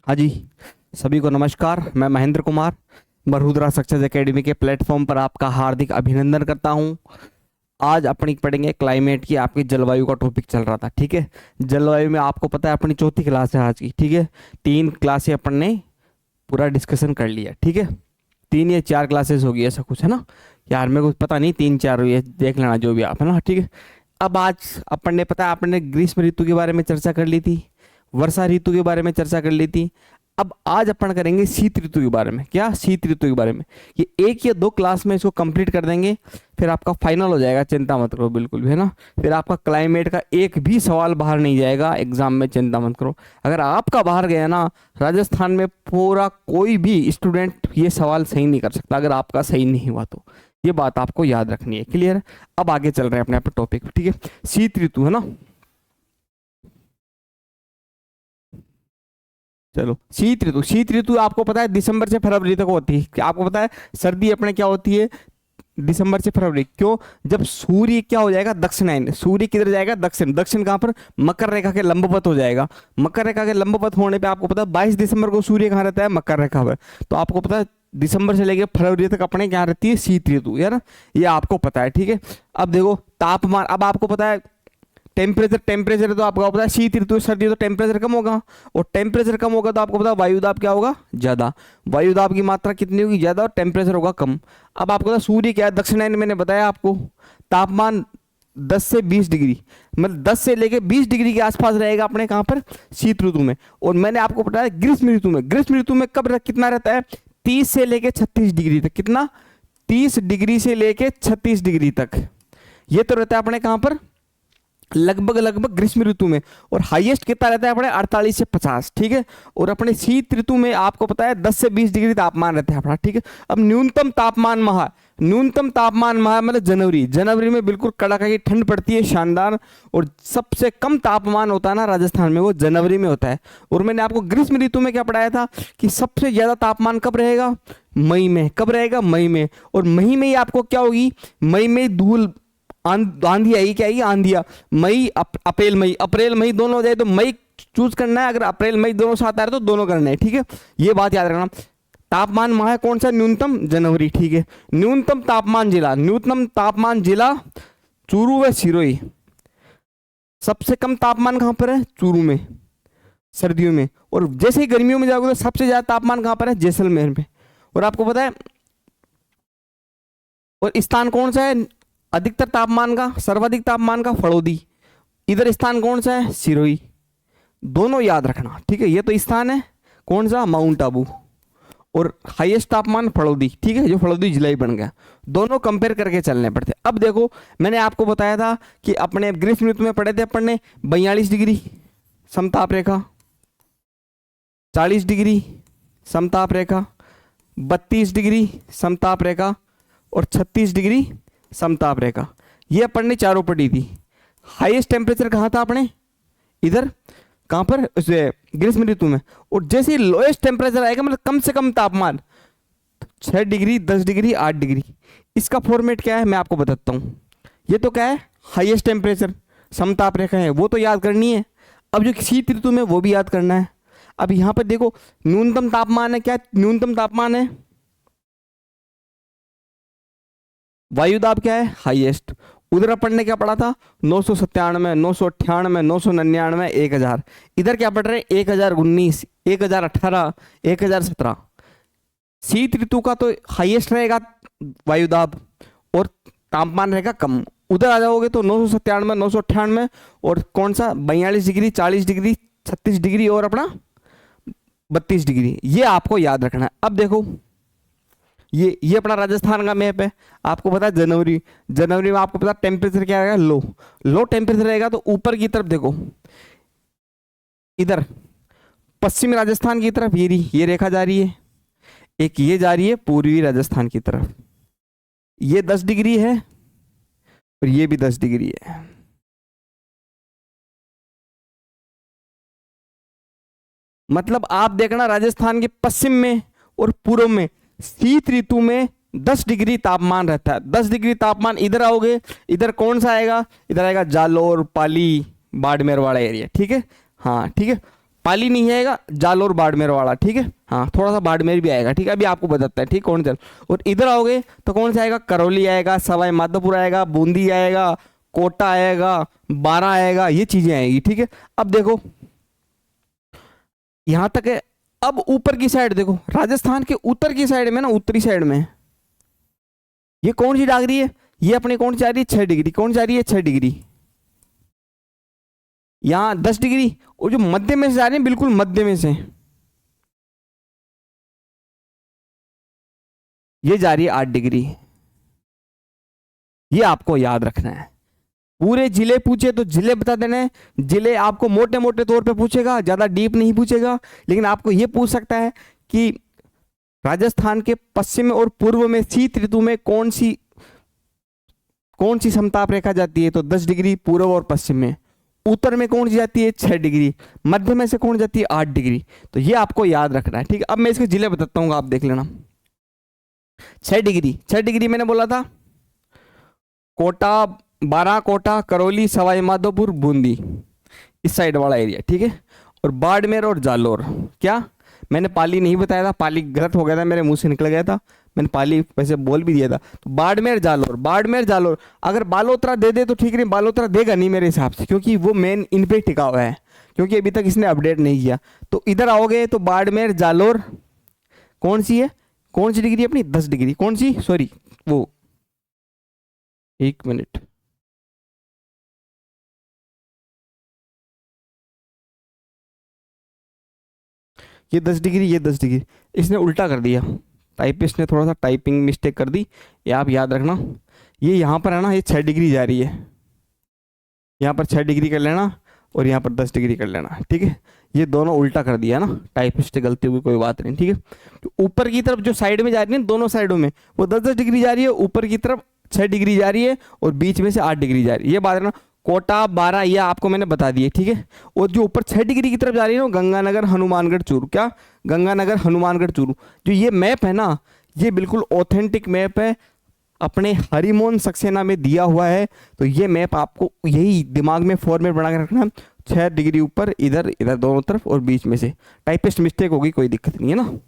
हाँ जी, सभी को नमस्कार। मैं महेंद्र कुमार बरहुदरा सक्सेस एकेडमी के प्लेटफॉर्म पर आपका हार्दिक अभिनंदन करता हूँ। आज अपनी पढ़ेंगे क्लाइमेट की, आपकी जलवायु का टॉपिक चल रहा था। ठीक है, जलवायु में आपको पता है अपनी चौथी क्लास है आज की। ठीक है, 3 क्लासें अपन ने पूरा डिस्कशन कर लिया। ठीक है, 3 या 4 क्लासेस होगी, ऐसा कुछ है ना यार, मेरे को पता नहीं, 3-4 हुई है, देख लेना जो भी आप, है ना। ठीक है, अब आज अपन ने पता है अपन ने ग्रीष्म ऋतु के बारे में चर्चा कर ली थी, वर्षा ऋतु के बारे में चर्चा कर ली थी। अब आज अपन करेंगे शीत ऋतु के बारे में। क्या? शीत ऋतु के बारे में। ये 1 या 2 क्लास में इसको कंप्लीट कर देंगे, फिर आपका फाइनल हो जाएगा, चिंता मत करो बिल्कुल भी, है ना। फिर आपका क्लाइमेट का एक भी सवाल बाहर नहीं जाएगा एग्जाम में, चिंता मत करो। अगर आपका बाहर गया ना, राजस्थान में पूरा कोई भी स्टूडेंट ये सवाल सही नहीं कर सकता अगर आपका सही नहीं हुआ तो। ये बात आपको याद रखनी है। क्लियर? अब आगे चल रहे हैं अपने टॉपिक। ठीक है, शीत ऋतु, है ना। चलो, शीत ऋतु आपको पता है दिसंबर से फरवरी तक होती है। आपको पता है सर्दी अपने क्या होती है? दिसंबर से फरवरी। क्यों? जब सूर्य क्या हो जाएगा? दक्षिणायन। सूर्य किधर जाएगा? दक्षिण। दक्षिण कहाँ पर? मकर रेखा के लंबवत हो जाएगा। मकर रेखा के लंबवत होने पे आपको पता है 22 दिसंबर को सूर्य कहाँ रहता है? मकर रेखा पर। तो आपको पता है दिसंबर से लेकर फरवरी तक अपने क्या रहती है? शीत ऋतु, यार ये आपको पता है। ठीक है, अब देखो तापमान। अब आपको पता है टेम्परेचर तो आपको पता है शीत ऋतु सर्दी तो टेम्परेचर कम होगा, और टेम्परेचर कम होगा तो आपको पता है वायुदाब क्या होगा? ज्यादा। वायुदाब की मात्रा कितनी होगी? ज्यादा, और टेम्परेचर होगा कम। अब आपको पता सूर्य क्या है? दक्षिणायन। मैंने बताया आपको तापमान 10 से 20 डिग्री, मतलब 10 से लेके 20 डिग्री के आसपास रहेगा अपने कहाँ पर? शीत ऋतु में। और मैंने आपको बताया ग्रीष्म ऋतु में, ग्रीष्म ऋतु में कब कितना रहता है? 30 से लेके 36 डिग्री तक। कितना? 30 डिग्री से लेके 36 डिग्री तक। ये तो रहता है अपने कहाँ पर? लगभग ग्रीष्म ऋतु में। और हाईएस्ट कितना रहता है अपने? 48 से 50। ठीक है, और अपने शीत ऋतु में आपको पता है 10 से 20 डिग्री तापमान रहता है अपना। ठीक है, अब न्यूनतम तापमान मतलब जनवरी में बिल्कुल कड़ाके की ठंड पड़ती है, शानदार। और सबसे कम तापमान होता है ना राजस्थान में, वो जनवरी में होता है। और मैंने आपको ग्रीष्म ऋतु में क्या पढ़ाया था कि सबसे ज्यादा तापमान कब रहेगा? मई में। कब रहेगा? मई में। और मई में ही आपको क्या होगी? मई में धूल आंधी आएगी। क्या आएगी? आंधिया। मई अप्रैल मई दोनों हो जाए तो मई चूज करना है। अगर अप्रैल मई दोनों साथ आ रहे तो दोनों करना है। ठीक है, ये बात याद रखना। तापमान माह है कौन सा? न्यूनतम जनवरी। ठीक है, न्यूनतम तापमान जिला चूरू व सिरोही। सबसे कम तापमान कहां पर है? चूरू में, सर्दियों में। और जैसे ही गर्मियों में जाओगे तो सबसे ज्यादा तापमान कहां पर है? जैसलमेर में। और आपको पता है और स्थान कौन सा है अधिकतर तापमान का, सर्वाधिक तापमान का? फड़ौदी। इधर स्थान कौन सा है? सिरोही। दोनों याद रखना। ठीक है, ये तो स्थान है कौन सा? माउंट आबू। और हाईएस्ट तापमान फड़ौदी। ठीक है, जो फड़ौदी जिला ही बन गया। दोनों कंपेयर करके चलने पड़ते। अब देखो मैंने आपको बताया था कि अपने ग्रीष्म ऋतु में पढ़े थे अपन ने 42 डिग्री समताप रेखा, 40 डिग्री समताप रेखा, 32 डिग्री समताप रेखा, और 36 डिग्री समताप रेखा। ये अपन ने चारों पढ़ी थी। हाईएस्ट टेम्परेचर कहाँ था अपने? इधर। कहाँ पर? ग्रीष्म ऋतु में। और जैसे ही लोएस्ट टेम्परेचर आएगा, मतलब कम से कम तापमान, 6 डिग्री, 10 डिग्री, 8 डिग्री। इसका फॉर्मेट क्या है मैं आपको बताता हूँ। ये तो क्या है? हाईएस्ट टेम्परेचर समताप रेखा है, वो तो याद करनी है। अब जो शीत ऋतु में वो भी याद करना है। अब यहाँ पर देखो न्यूनतम तापमान है। क्या न्यूनतम तापमान है? वायुदाब क्या है? हाईएस्ट। उधर अपन ने क्या पढ़ा था? 997, 998, 999, 1000। इधर क्या पढ़ रहे हैं? 1019, 1018, 1017। शीत ऋतु का तो हाईएस्ट रहेगा वायुदाब, और तापमान रहेगा कम। उधर आ जाओगे तो 997, 998, और कौन सा? 42 डिग्री, 40 डिग्री, 36 डिग्री, और अपना 32 डिग्री। ये आपको याद रखना है। अब देखो ये अपना राजस्थान का मैप है। आपको पता है जनवरी में आपको पता है टेम्परेचर क्या रहेगा? लो टेम्परेचर रहेगा। तो ऊपर की तरफ देखो, इधर पश्चिमी राजस्थान की तरफ ये रेखा जा रही है, एक ये जा रही है पूर्वी राजस्थान की तरफ। ये 10 डिग्री है और ये भी 10 डिग्री है। मतलब आप देखना राजस्थान के पश्चिम में और पूर्व में शीत ऋतु में 10 डिग्री तापमान रहता है। 10 डिग्री तापमान। इधर आओगे, इधर कौन सा आएगा? इधर आएगा जालोर, पाली, बाड़मेर वाला एरिया, ठीक है। हाँ ठीक है, पाली नहीं आएगा, जालोर बाड़मेर वाला, ठीक है। हाँ थोड़ा सा बाड़मेर भी आएगा, ठीक है, अभी आपको बताता है, ठीक कौन सा। और इधर आओगे तो कौन सा आएगा, करौली आएगा, सवाई माधोपुर आएगा, बूंदी आएगा, कोटा आएगा, बारा आएगा, ये चीजें आएगी, ठीक है। अब देखो यहां तक है। अब ऊपर की साइड देखो, राजस्थान के उत्तर की साइड में ना, उत्तरी साइड में ये कौन सी जा रही है, ये अपने कौन सी जा रही है, 6 डिग्री, कौन जा रही है 6 डिग्री, यहां 10 डिग्री, और जो मध्य में से जा रही है, बिल्कुल मध्य में से ये जा रही है 8 डिग्री। ये आपको याद रखना है। पूरे जिले पूछे तो जिले बता देना है, जिले आपको मोटे मोटे तौर पे पूछेगा, ज्यादा डीप नहीं पूछेगा, लेकिन आपको ये पूछ सकता है कि राजस्थान के पश्चिम और पूर्व में शीत ऋतु में कौन सी समताप रेखा जाती है, तो 10 डिग्री पूर्व और पश्चिम में। उत्तर में कौन सी जाती है 6 डिग्री, मध्य में से कौन जाती है 8 डिग्री। तो ये आपको याद रखना है, ठीक है। अब मैं इसके जिले बताता हूँ, आप देख लेना। 6 डिग्री, 6 डिग्री मैंने बोला था कोटा, बारा, कोटा, करौली, सवाई माधोपुर, बूंदी, इस साइड वाला एरिया, ठीक है। और बाड़मेर और जालोर, क्या मैंने पाली नहीं बताया था, पाली गलत हो गया था, मेरे मुंह से निकल गया था, मैंने पाली वैसे बोल भी दिया था। तो बाड़मेर जालोर, बाड़मेर जालोर, अगर बालोतरा दे दे तो ठीक नहीं, बालोतरा देगा नहीं मेरे हिसाब से, क्योंकि वो मेन इन पे टिका हुआ है, क्योंकि अभी तक इसने अपडेट नहीं किया। तो इधर आओगे तो बाड़मेर जालोर कौन सी है, कौन सी डिग्री अपनी 10 डिग्री, कौन सी, सॉरी वो 1 मिनट, ये 10 डिग्री, ये 10 डिग्री, इसने उल्टा कर दिया, टाइपिस्ट ने थोड़ा सा टाइपिंग मिस्टेक कर दी, ये आप याद रखना। ये यहाँ पर है ना, ये 6 डिग्री जा रही है, यहाँ पर 6 डिग्री कर लेना और यहाँ पर 10 डिग्री कर लेना, ठीक है। ये दोनों उल्टा कर दिया ना, टाइपिस्ट गलती हुई, कोई बात नहीं, ठीक है। तो ऊपर की तरफ जो साइड में जा रही है, दोनों साइडों में वो 10-10 डिग्री जा रही है, ऊपर की तरफ 6 डिग्री जा रही है और बीच में से 8 डिग्री जा रही है, ये बात है ना। कोटा, बारा, ये आपको मैंने बता दिए, ठीक है। और जो ऊपर 6 डिग्री की तरफ जा रही है ना, गंगानगर, हनुमानगढ़, चूरू, क्या गंगानगर, हनुमानगढ़, चूरू, जो ये मैप है ना, ये बिल्कुल ऑथेंटिक मैप है, अपने हरिमोहन सक्सेना में दिया हुआ है। तो ये मैप आपको यही दिमाग में फॉर्मेट बना के रखना, 6 डिग्री ऊपर, इधर इधर दोनों तरफ, और बीच में से टाइपिस्ट मिस्टेक होगी, कोई दिक्कत नहीं है ना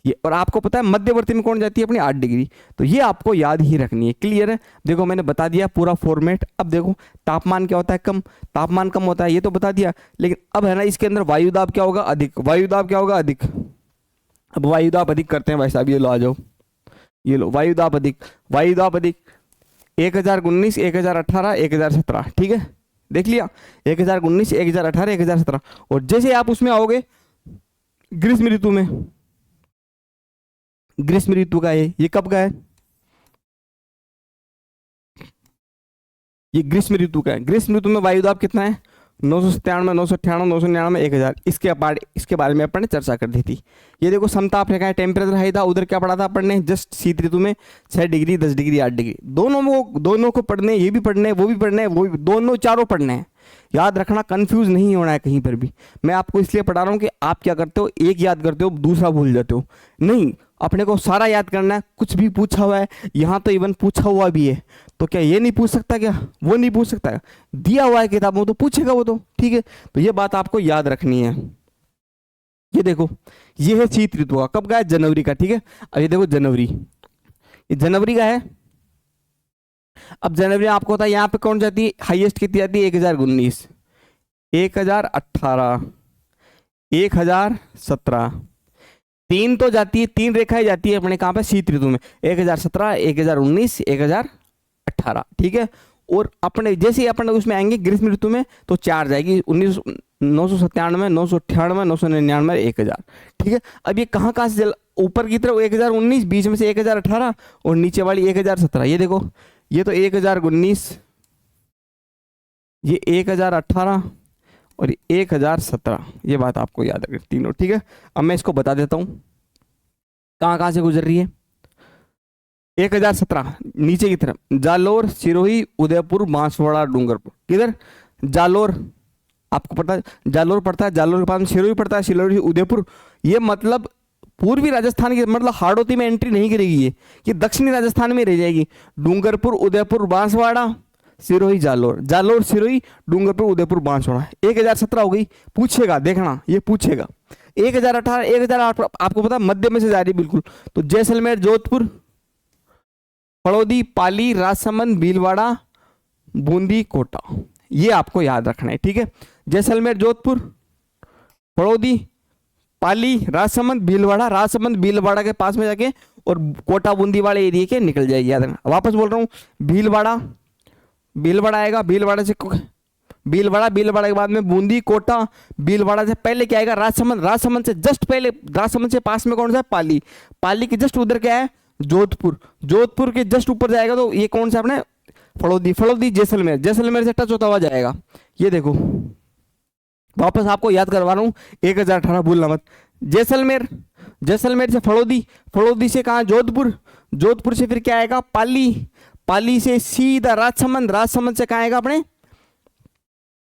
ये। और आपको पता है मध्यवर्ती में कौन जाती है अपनी 8 डिग्री, तो ये आपको याद ही रखनी है, क्लियर है। देखो मैंने बता दिया पूरा फॉर्मेट। अब देखो तापमान क्या होता है, कम, तापमान कम होता है, ये तो बता दिया, लेकिन अब है ना इसके अंदर वायुदाब क्या होगा, अधिक, वायुदाब क्या होगा, अधिक। अब वायुदाब अधिक करते हैं भाई साहब, ये लो आ जाओ, ये लो वायुदाब अधिक, वायुदाब अधिक 1019, 1018, 1017, ठीक है, देख लिया 1019, 1018, 1017। और जैसे आप उसमें आओगे ग्रीष्म ऋतु में, ग्रीष्म ऋतु का है, ये कब का है, ये ग्रीष्म ऋतु का है। ग्रीष्म ऋतु में वायुदाब कितना है, 997, 998, 999, 1000। इसके बारे में अपन ने चर्चा कर दी थी। ये देखो समताप रेखा है, टेम्परेचर हाई था, उधर क्या पढ़ा था अपन ने, जस्ट शीत ऋतु में 6 डिग्री, 10 डिग्री, 8 डिग्री, दोनों को पढ़ने, ये भी पढ़ने, वो भी पढ़ने, वो भी, दोनों चारों पढ़ने हैं। याद रखना, कंफ्यूज नहीं होना है कहीं पर भी। मैं आपको इसलिए पढ़ा रहा हूँ कि आप क्या करते हो, एक याद करते हो, दूसरा भूल जाते हो। नहीं, अपने को सारा याद करना है, कुछ भी पूछा हुआ है, यहाँ तो इवन पूछा हुआ भी है, तो क्या ये नहीं पूछ सकता, क्या वो नहीं पूछ सकता, दिया हुआ है किताबों तो पूछेगा वो तो, ठीक है। तो ये बात आपको याद रखनी है। ये देखो, ये है शीत ऋतु का, कब का है, जनवरी का, ठीक है। अब ये देखो जनवरी, ये जनवरी का है। अब जनवरी आपको होता है यहाँ पे कौन जाती है, हाईएस्ट कितनी जाती है, 1019, 1018, 1017, 3 तो जाती है, 3 रेखाएं जाती है अपने कहाँ पे, शीत ऋतु में, 1017, 1019, 1018, ठीक है। और अपने जैसे ही अपन उसमें आएंगे ग्रीष्म ऋतु में तो 4 जाएगी, 997, 998, 999, 1000, ठीक है। अब ये कहाँ कहाँ से ऊपर की तरफ 1019, बीच में से 1018 और नीचे वाली 1017। ये देखो, ये तो 1019, ये 1018 और 1017, ये बात आपको याद रखनी तीनों, ठीक है। अब मैं इसको बता देता हूँ कहाँ कहाँ से गुजर रही है। 1017 नीचे की तरफ जालोर, सिरोही, उदयपुर, बांसवाड़ा, डूंगरपुर, किधर, जालोर, आपको पता है जालोर पड़ता है, जालोर के पास में सिरोही पड़ता है, सिरोही, उदयपुर। ये मतलब पूर्वी राजस्थान की, मतलब हाड़ौती में एंट्री नहीं करेगी ये दक्षिणी राजस्थान में रह जाएगी। डूंगरपुर, उदयपुर, बांसवाड़ा, सिरोही जालोर, जालोर सिरोही, डूंगरपुर उदयपुर बांसवाड़ा। 1017 हो गई। पूछेगा, देखना ये पूछेगा। 1018, 1008 आपको पता मध्य में से जा रही बिल्कुल। तो जैसलमेर, जोधपुर, फड़ौदी, पाली, राजसमंद, भीलवाड़ा, बूंदी, कोटा, ये आपको याद रखना है, ठीक है। जैसलमेर, जोधपुर, फड़ौदी, पाली, राजसमंद, भीलवाड़ा, राजसमंद भीलवाड़ा के पास में जाके और कोटा बूंदी वाले एरिया के निकल जाएगी, याद रखना। वापस बोल रहा हूँ, भीलवाड़ा, भीलवाड़ा आएगा, भीलवाड़ा से भीलवाड़ा, भीलवाड़ा के बाद में बूंदी, कोटा, भीलवाड़ा से पहले क्या आएगा, राजसमंद, राजसमंद से जस्ट पहले, राजसमंद से पास में कौन सा है, पाली, पाली के जस्ट उधर क्या है, जोधपुर, जोधपुर के जस्ट ऊपर जाएगा तो ये कौन सा अपने फड़ौदी, फड़ौदी जैसलमेर, जैसलमेर से टच होता हुआ जाएगा। ये देखो वापस आपको याद करवा रहा हूँ, 1018 भूलना मत। जैसलमेर, जैसलमेर से फड़ौदी, फड़ौदी से कहाँ, जोधपुर, जोधपुर से फिर क्या आएगा, पाली, पाली से सीधा राजसमंद, राजसमंद से कहाँ आएगा अपने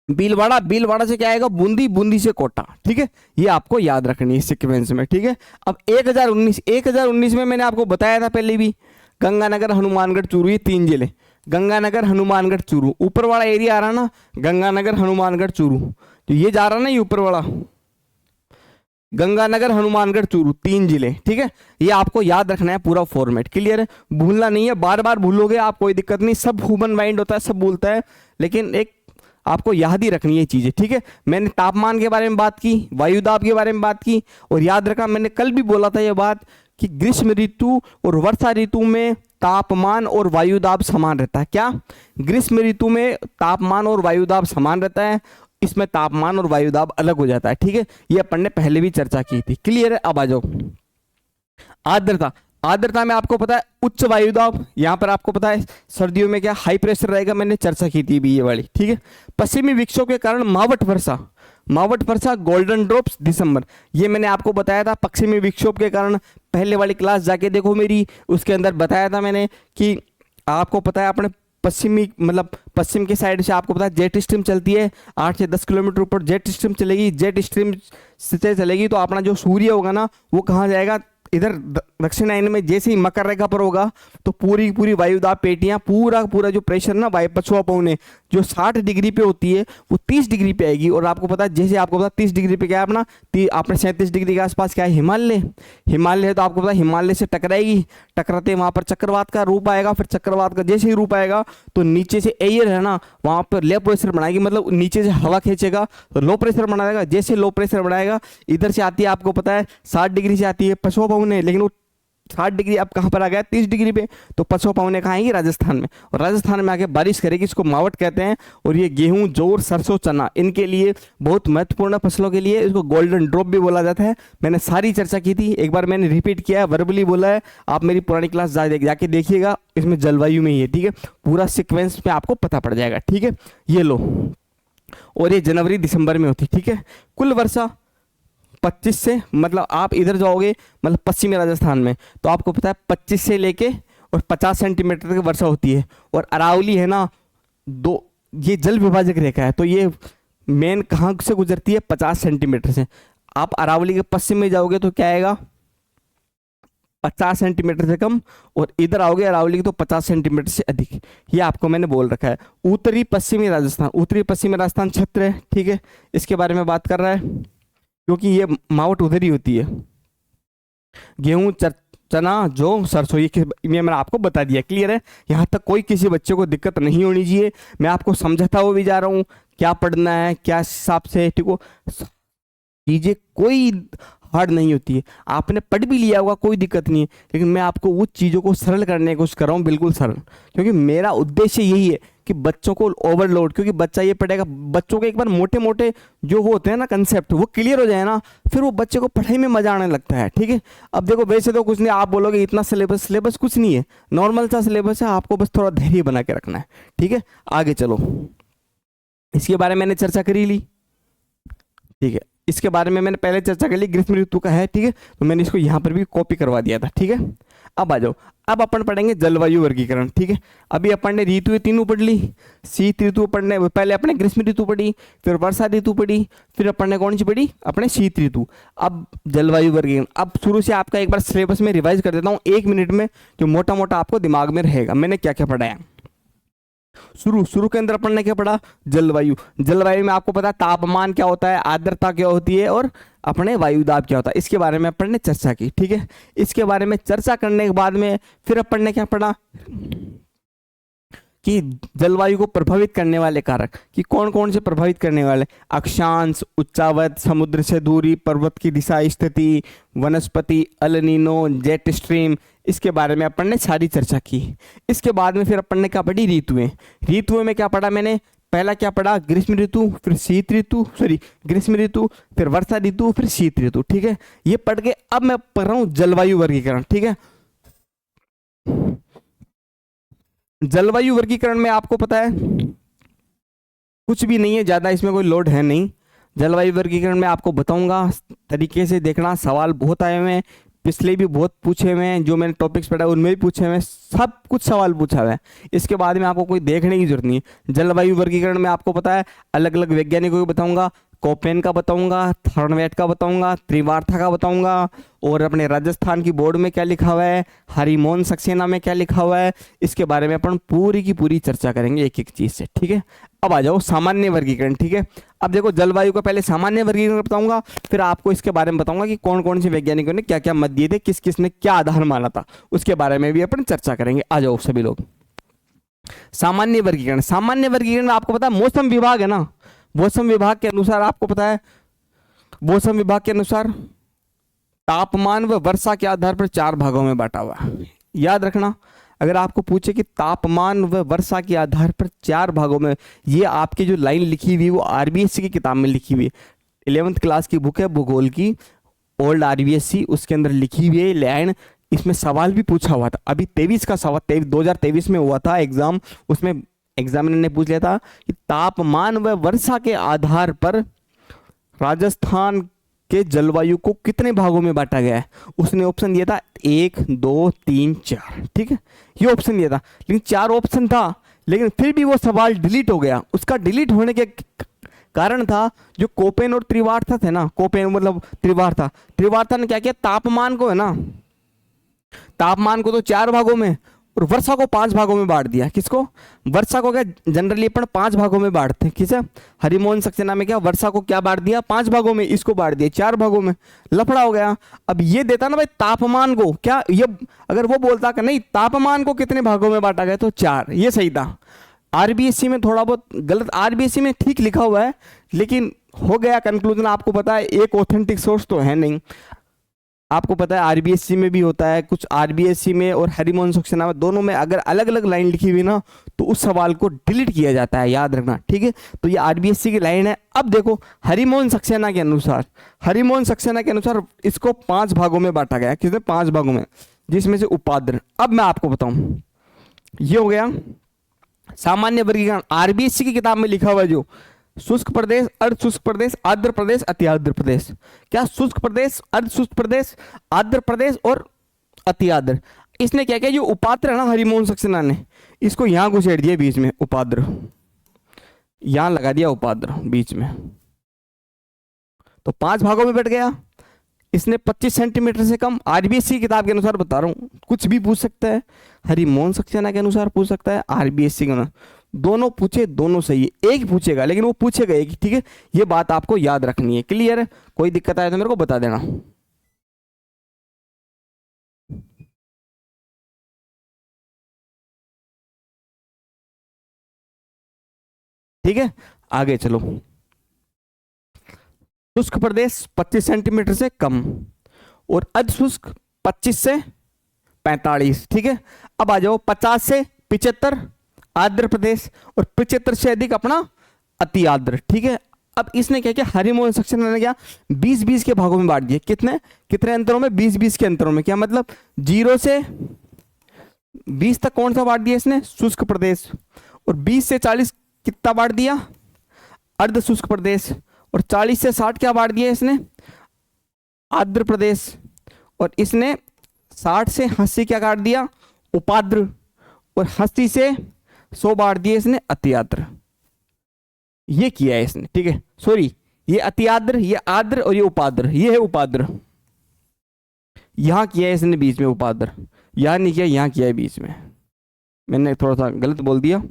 भीलवाड़ा, भीलवाड़ा से क्या आएगा, बूंदी, बूंदी से कोटा, ठीक है। ये आपको याद रखनी है सीक्वेंस में, ठीक है। अब 1019 में मैंने आपको बताया था पहले भी, गंगानगर, हनुमानगढ़, चूरू, ये 3 जिले, गंगानगर, हनुमानगढ़, चूरू, ऊपर वाला एरिया आ रहा ना, गंगानगर, हनुमानगढ़, चूरू, तो ये जा रहा ना ये ऊपर वाला, गंगानगर, हनुमानगढ़, चूरू, 3 जिले, ठीक है। ये आपको याद रखना है पूरा फॉर्मेट, क्लियर है, भूलना नहीं है, बार बार भूलोगे आप कोई दिक्कत नहीं, सब ह्यूमन माइंड होता है, सब भूलता है, लेकिन एक आपको याद ही रखनी है चीजें, ठीक है। मैंने तापमान के बारे में बात की, वायुदाब के बारे में बात की, और याद रखा मैंने कल भी बोला था ये बात कि ग्रीष्म ऋतु और वर्षा ऋतु में तापमान और वायुदाब समान रहता है। क्या, ग्रीष्म ऋतु में तापमान और वायुदाब समान रहता है, इसमें तापमान और वायुदाब अलग हो जाता है, ठीक है। ये अपन ने पहले भी चर्चा की थी, क्लियर है। अब आ जाओ आर्द्रता, आर्द्रता में आपको पता है उच्च वायुदाब, यहां पर आपको पता है सर्दियों में क्या हाई प्रेशर रहेगा, मैंने चर्चा की थी भी ये वाली, ठीक है। पश्चिमी विक्षोभ के कारण मावठ वर्षा, मावठ वर्षा, गोल्डन ड्रॉप्स, दिसंबर, ये मैंने आपको बताया था पश्चिमी विक्षोभ के कारण, पहले वाली क्लास जाके देखो मेरी, उसके अंदर बताया था मैंने कि आपको पता है अपने पश्चिमी मतलब पश्चिम के साइड से आपको पता है जेट स्ट्रीम चलती है, 8 से 10 किलोमीटर ऊपर जेट स्ट्रीम चलेगी, जेट स्ट्रीम से चलेगी तो अपना जो सूर्य होगा ना वो कहाँ जाएगा, इधर दक्षिणायन में, जैसे ही मकर रेखा पर होगा तो पूरी पूरी वायुदाब पेटियां, पूरा पूरा जो प्रेशर ना वायु पछुआ पौने जो 60 डिग्री पे होती है वो 30 डिग्री पे आएगी। और आपको पता है जैसे आपको पता 30 डिग्री पे क्या है अपना, आपने 37 डिग्री के आसपास क्या है, हिमालय, हिमालय है तो आपको पता हिमालय से टकराएगी, टकराते वहां पर चक्रवात का रूप आएगा, फिर चक्रवात का जैसे ही रूप आएगा तो नीचे से एयर है ना वहां पर लो प्रेशर बनाएगी, मतलब नीचे से हवा खींचेगा तो लो प्रेशर बनाएगा, जैसे लो प्रेशर बनाएगा इधर से आती है आपको पता है 60 डिग्री से आती है पछुआ पौने, लेकिन वो 60 डिग्री अब कहाँ पर आ गया 30 डिग्री पे, तो पछुआ पौने कहाँ आएगी, राजस्थान में, और राजस्थान में आके बारिश करेगी, इसको मावट कहते हैं। और ये गेहूं, जौर, सरसों, चना इनके लिए बहुत महत्वपूर्ण फसलों के लिए इसको गोल्डन ड्रॉप भी बोला जाता है। मैंने सारी चर्चा की थी, एक बार मैंने रिपीट किया है, वर्बली बोला है, आप मेरी पुरानी क्लास जाके देखिएगा, इसमें जलवायु में ही है, ठीक है, पूरा सिक्वेंस में आपको पता पड़ जाएगा, ठीक है। ये लो, और ये जनवरी दिसंबर में होती, ठीक है। कुल वर्षा 25 से, मतलब आप इधर जाओगे मतलब पश्चिमी राजस्थान में तो आपको पता है 25 से लेके और 50 सेंटीमीटर तक वर्षा होती है। और अरावली है ना, ये जल विभाजक रेखा है, तो ये मेन कहाँ से गुजरती है, 50 सेंटीमीटर से। आप अरावली के पश्चिम में जाओगे तो क्या आएगा, 50 सेंटीमीटर से कम, और इधर आओगे अरावली तो 50 सेंटीमीटर से अधिक, ये आपको मैंने बोल रखा है। उत्तरी पश्चिमी राजस्थान, उत्तरी पश्चिमी राजस्थान क्षेत्र है, ठीक है, इसके बारे में बात कर रहा है क्योंकि ये मावट उधर ही होती है। गेहूं, चना, जौ, सरसों, ये मैंने आपको बता दिया, क्लियर है। यहाँ तक कोई किसी बच्चे को दिक्कत नहीं होनी चाहिए, मैं आपको समझाता हुआ भी जा रहा हूँ क्या पढ़ना है, क्या हिसाब से, ठीक हो, चीजें कोई हार्ड नहीं होती है, आपने पढ़ भी लिया होगा कोई दिक्कत नहीं है, लेकिन मैं आपको उस चीज़ों को सरल करने की कोशिश कर रहा हूँ, बिल्कुल सरल, क्योंकि मेरा उद्देश्य यही है कि बच्चों को ओवरलोड, क्योंकि बच्चा ये पढ़ेगा, बच्चों के एक बार मोटे मोटे जो वो होते हैं ना कंसेप्ट वो क्लियर हो जाए ना, फिर वो बच्चे को पढ़ाई में मजा आने लगता है, ठीक है। अब देखो वैसे तो कुछ नहीं, आप बोलोगे इतना सिलेबस कुछ नहीं है, नॉर्मल सा सिलेबस है, आपको बस थोड़ा धैर्य बना के रखना है, ठीक है। आगे चलो, इसके बारे में मैंने चर्चा करी ली, ठीक है, इसके बारे में मैंने पहले चर्चा कर ली, ग्रीष्म ऋतु का है, ठीक है, तो मैंने इसको यहाँ पर भी कॉपी करवा दिया था, ठीक है। अब आ जाओ, अब अपन पढ़ेंगे जलवायु वर्गीकरण, ठीक है। अभी अपन ने ऋतु तीनों पढ़ ली, शीत ऋतु पढ़ने, पहले अपने ग्रीष्म ऋतु पढ़ी, फिर वर्षा ऋतु पढ़ी, फिर अपन ने कौन सी पढ़ी, अपने शीत ऋतु। अब जलवायु वर्गीकरण, अब शुरू से आपका एक बार सिलेबस में रिवाइज कर देता हूँ 1 मिनट में, जो मोटा मोटा आपको दिमाग में रहेगा मैंने क्या क्या पढ़ाया। शुरू शुरू के अंदर अपन ने क्या पढ़ा, जलवायु। जलवायु में आपको पता है तापमान क्या होता है, आर्द्रता क्या होती है और अपने वायुदाब क्या होता है, इसके बारे में अपन ने चर्चा की। ठीक है, इसके बारे में चर्चा करने के बाद में फिर अपन ने क्या पढ़ा कि जलवायु को प्रभावित करने वाले कारक, कि कौन कौन से प्रभावित करने वाले, अक्षांश, उच्चावत, समुद्र से दूरी, पर्वत की दिशा स्थिति, वनस्पति, अल नीनो, जेट स्ट्रीम, इसके बारे में अपन ने सारी चर्चा की। इसके बाद में फिर अपन ने क्या पढ़ी, ऋतुएं। ऋतुओं में क्या पढ़ा मैंने, पहला क्या पढ़ा, ग्रीष्म ऋतु, फिर शीत ऋतु, सॉरी ग्रीष्म ऋतु, फिर वर्षा ऋतु, फिर शीत ऋतु। ठीक है, ये पढ़ के अब मैं पढ़ रहा हूँ जलवायु वर्गीकरण। ठीक है, जलवायु वर्गीकरण में आपको पता है कुछ भी नहीं है ज्यादा, इसमें कोई लोड है नहीं। जलवायु वर्गीकरण में आपको बताऊंगा तरीके से, देखना सवाल बहुत आए हुए हैं, पिछले भी बहुत पूछे हुए हैं, जो मैंने टॉपिक्स पढ़ा उनमें भी पूछे हुए हैं, सब कुछ सवाल पूछा हुआ है। इसके बाद में आपको कोई देखने की जरूरत नहीं है। जलवायु वर्गीकरण में आपको पता है अलग अलग वैज्ञानिकों को बताऊंगा, कोपेन का बताऊंगा, थॉर्नवेट का बताऊंगा, त्रिवार्था का बताऊंगा, और अपने राजस्थान की बोर्ड में क्या लिखा हुआ है, हरिमोहन सक्सेना में क्या लिखा हुआ है, इसके बारे में अपन पूरी की पूरी चर्चा करेंगे एक एक चीज से। ठीक है, अब आ जाओ सामान्य वर्गीकरण। ठीक है, अब देखो जलवायु का पहले सामान्य वर्गीकरण बताऊंगा, फिर आपको इसके बारे में बताऊंगा कि कौन कौन से वैज्ञानिकों ने क्या क्या मत दिए थे, किस किस ने क्या आधार माना था, उसके बारे में भी अपन चर्चा करेंगे। आ जाओ सभी लोग। सामान्य वर्गीकरण, सामान्य वर्गीकरण में आपको पता है मौसम विभाग है ना, मौसम विभाग के अनुसार आपको पता है, मौसम विभाग के अनुसार तापमान व वर्षा के आधार पर 4 भागों में बांटा हुआ है। याद रखना, अगर आपको पूछे कि तापमान व वर्षा के आधार पर 4 भागों में, ये आपकी जो लाइन लिखी हुई वो आरबीएससी की किताब में लिखी हुई है, 11th क्लास की बुक है भूगोल की, ओल्ड आरबीएससी, उसके अंदर लिखी हुई है लाइन। इसमें सवाल भी पूछा हुआ था, अभी 23 का सवाल 2023 में हुआ था एग्जाम, उसमें एग्जामिनर ने पूछ लिया था कि तापमान व वर्षा के आधार पर राजस्थान के जलवायु को कितने भागों में बांटा गया है। उसने ऑप्शन दिया था 1 2 3 4। ठीक है, ये ऑप्शन दिया था, लेकिन 4 ऑप्शन था, लेकिन फिर भी वो सवाल डिलीट हो गया। उसका डिलीट होने के कारण था जो कोपेन और त्रिवार्था थे ना, कोपेन मतलब त्रिवार्था, त्रिवार्था ने क्या किया, तापमान को है ना, तापमान को तो 4 भागों में और वर्षा को 5 भागों में बांट दिया। किसको, वर्षा को क्या जनरली अपन 5 भागों में बांटते हैं, किसे, हरिमोहन सक्सेना में क्या वर्षा को क्या बांट दिया, 5 भागों में, इसको बांट दिया 4 भागों में, लफड़ा हो गया। अब ये देता ना भाई तापमान को क्या, ये अगर वो बोलता कि नहीं तापमान को कितने भागों में बांटा गया तो 4, ये सही था। आरबीएससी में थोड़ा बहुत गलत, आरबीएससी में ठीक लिखा हुआ है लेकिन हो गया कंक्लूजन। आपको पता है एक ऑथेंटिक सोर्स तो है नहीं, आपको पता है आरबीएससी में भी होता है कुछ, आरबीएससी में और हरिमोहन सक्सेना में दोनों में अगर अलग अलग लाइन लिखी हुई ना तो उस सवाल को डिलीट किया जाता है, याद रखना। ठीक है, तो ये आरबीएससी की लाइन है। अब देखो हरिमोहन सक्सेना के अनुसार, हरिमोहन सक्सेना के अनुसार इसको 5 भागों में बांटा गया, किसने, 5 भागों में, जिसमें से उपाद्र। अब मैं आपको बताऊं, ये हो गया सामान्य वर्गीकरण, आरबीएससी की किताब में लिखा हुआ है जो शुष्क प्रदेश, अर्ध शुष्क प्रदेश, आर्द्र प्रदेश, अति आर्द्र प्रदेश। क्या, शुष्क प्रदेश, अर्ध शुष्क प्रदेश, आर्द्र प्रदेश और अति आर्द्र। इसने क्या किया, जो उपाद्र है ना हरिमोहन सक्सेना ने, इसको यहां घुसेड़ दिया बीच में, उपाद्र यहां लगा दिया, उपाद्र बीच में, तो 5 भागों में बैठ गया। इसने 25 सेंटीमीटर से कम, आरबीएससी किताब के अनुसार बता रहा हूं, कुछ भी पूछ सकता है, हरिमोहन सक्सेना के अनुसार पूछ सकता है, आरबीएससी के अनुसार, दोनों पूछे दोनों सही है, एक पूछेगा लेकिन वो पूछेगा एक। ठीक है, ये बात आपको याद रखनी है। क्लियर है, कोई दिक्कत आए तो मेरे को बता देना। ठीक है, आगे चलो। शुष्क प्रदेश 25 सेंटीमीटर से कम और अर्ध शुष्क 25 से 45। ठीक है, अब आ जाओ 50 से 75 आर्द्र प्रदेश और 75 से अधिक अपना अति आर्द्र। ठीक है, अब इसने क्या किया, हरिमोहन सक्सेना ने क्या 20-20 के भागों में बांट दिए, कितने कितने अंतरों में, 20-20 के अंतरों में। क्या मतलब 0 से 20 तक कौन सा बांट दिया इसने, शुष्क प्रदेश, और 20 से 40 कितना बांट दिया, अर्ध शुष्क प्रदेश, और 40 से 60 क्या बांट दिया इसने, आर्द्र प्रदेश, और इसने 60 से 80 क्या काट दिया, उपाद्र, और 80 से 100 बांट दिए इसने अति आर्द्र। ये किया है इसने। ठीक है, सॉरी, ये अति आर्द्र, ये आर्द्र और ये उपाद्र, ये है उपाद्र, यहां किया है इसने बीच में उपाद्र, यहां नहीं किया, यहां किया है बीच में, मैंने थोड़ा सा गलत बोल दिया,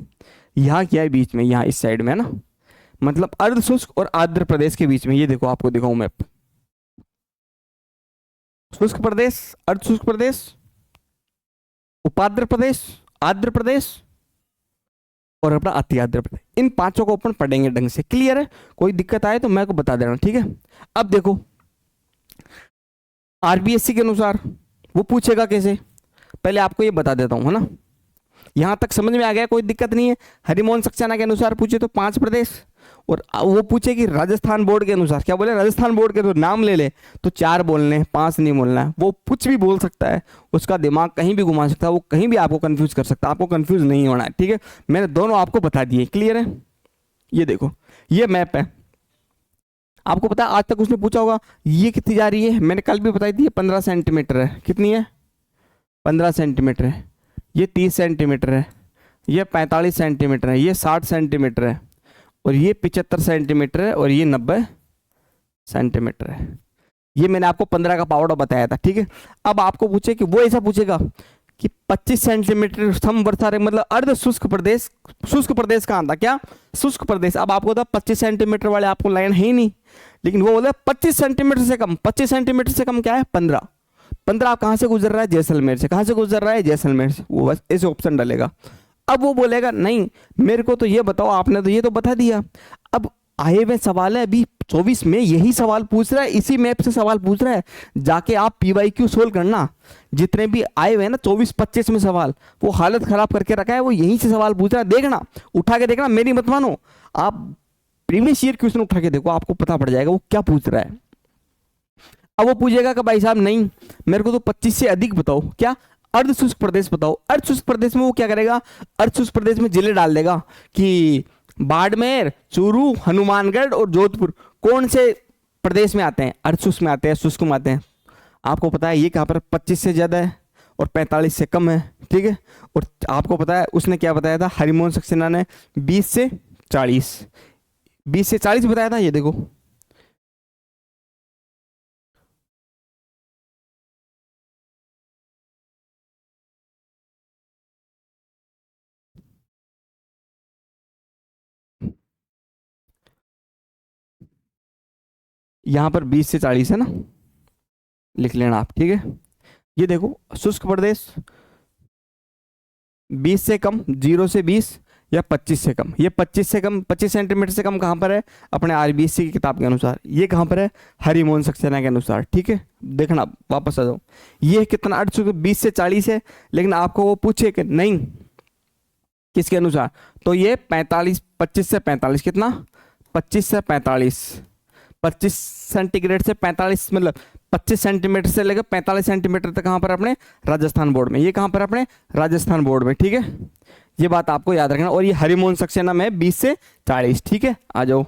यहाँ क्या है बीच में, यहाँ इस साइड में है ना, मतलब अर्ध शुष्क और आर्द्र प्रदेश के बीच में। ये देखो आपको दिखाऊं मैप, शुष्क प्रदेश, अर्ध शुष्क प्रदेश, उपाद्र प्रदेश, आर्द्र प्रदेश और अपना अति आर्द्र प्रदेश। इन पांचों को अपन पढ़ेंगे ढंग से, क्लियर है? कोई दिक्कत आए तो मैं को बता देना, ठीक है? अब देखो आरबीएससी के अनुसार वो पूछेगा कैसे, पहले आपको ये बता देता हूं, है ना? यहां तक समझ में आ गया, कोई दिक्कत नहीं है। हरिमोहन सक्सेना के अनुसार पूछे तो 5 प्रदेश, और वो पूछे कि राजस्थान बोर्ड के अनुसार, क्या बोले, राजस्थान बोर्ड के तो नाम ले ले तो 4 बोलने हैं, 5 नहीं बोलना है। वो कुछ भी बोल सकता है, उसका दिमाग कहीं भी घुमा सकता है, वो कहीं भी आपको कंफ्यूज कर सकता है, आपको कंफ्यूज नहीं होना है, ठीक है? मैंने दोनों आपको बता दिए, क्लियर है? ये देखो ये मैप है, आपको पता है आज तक उसने पूछा होगा ये कितनी जा रही है, मैंने कल भी बताई थी, 15 सेंटीमीटर है। कितनी है? 15 सेंटीमीटर है। ये 30 सेंटीमीटर है, ये 45 सेंटीमीटर है, ये 60 सेंटीमीटर है, और ये 75 सेंटीमीटर है, और ये 90 सेंटीमीटर है। ये मैंने आपको 15 का पावड़ा बताया था, ठीक है? अब आपको पूछे कि वो ऐसा पूछेगा कि 25 सेंटीमीटर समवर्षा रेखा, मतलब अर्ध शुष्क प्रदेश, शुष्क प्रदेश कहाँ था, क्या शुष्क प्रदेश। अब आपको था 25 सेंटीमीटर वाले आपको लाइन है ही नहीं, लेकिन वो बोले 25 सेंटीमीटर से कम, 25 सेंटीमीटर से कम क्या है, 15। 15 आप कहाँ से गुजर रहा है, जैसलमेर से। कहाँ से गुजर रहा है, जैसलमेर से। वो बस ऐसे ऑप्शन डालेगा। अब वो बोलेगा नहीं मेरे को तो ये बताओ, आपने तो ये तो बता दिया। अब आए हुए सवाल है, अभी 24 में यही सवाल पूछ रहा है, इसी मैप से सवाल पूछ रहा है, जाके आप पीवाईक्यू सोल्व करना। जितने भी आए हुए हैं ना 24-25 में सवाल, वो हालत खराब करके रखा है, वो यहीं से सवाल पूछ रहा है। देखना, उठा के देखना, मेरी मत मानो, आप प्रीवियस ईयर क्वेश्चन उठा के देखो, आपको पता पड़ जाएगा वो क्या पूछ रहा है। अब वो पूछेगा कि भाई साहब नहीं मेरे को तो 25 से अधिक बताओ, क्या अर्ध शुष्क प्रदेश बताओ। अर्ध शुष्क प्रदेश में वो क्या करेगा, अर्ध शुष्क प्रदेश में जिले डाल देगा कि बाड़मेर, चूरू, हनुमानगढ़ और जोधपुर कौन से प्रदेश में आते हैं, अर्ध शुष्क में आते हैं, शुष्क में आते हैं। आपको पता है ये कहाँ पर 25 से ज़्यादा है और 45 से कम है, ठीक है? और आपको पता है उसने क्या बताया था, हरिमोहन सक्सेना ने 20 से 40, 20 से 40 बताया था। ये देखो यहाँ पर 20 से 40 है ना, लिख लेना आप, ठीक है? ये देखो शुष्क प्रदेश 20 से कम, 0 से 20 या 25 से कम। ये 25 से कम, 25 सेंटीमीटर से कम कहाँ पर है, अपने आरबीएससी की किताब के अनुसार। ये कहाँ पर है, हरिमोहन सक्सेना के अनुसार, ठीक है? देखना, वापस आ जाओ, ये कितना 20 से 40 है, लेकिन आपको वो पूछे कि नहीं किसके अनुसार, तो ये 45, 25 से 45 कितना, 25 से 45, 25 सेंटीग्रेड से 45, मतलब 25 सेंटीमीटर से लेकर 45 सेंटीमीटर तक कहाँ पर अपने राजस्थान बोर्ड में। ये कहाँ पर अपने राजस्थान बोर्ड में, ठीक है? ये बात आपको याद रखना। और ये हरिमोहन सक्सेना में 20 से 40, ठीक है? आ जाओ,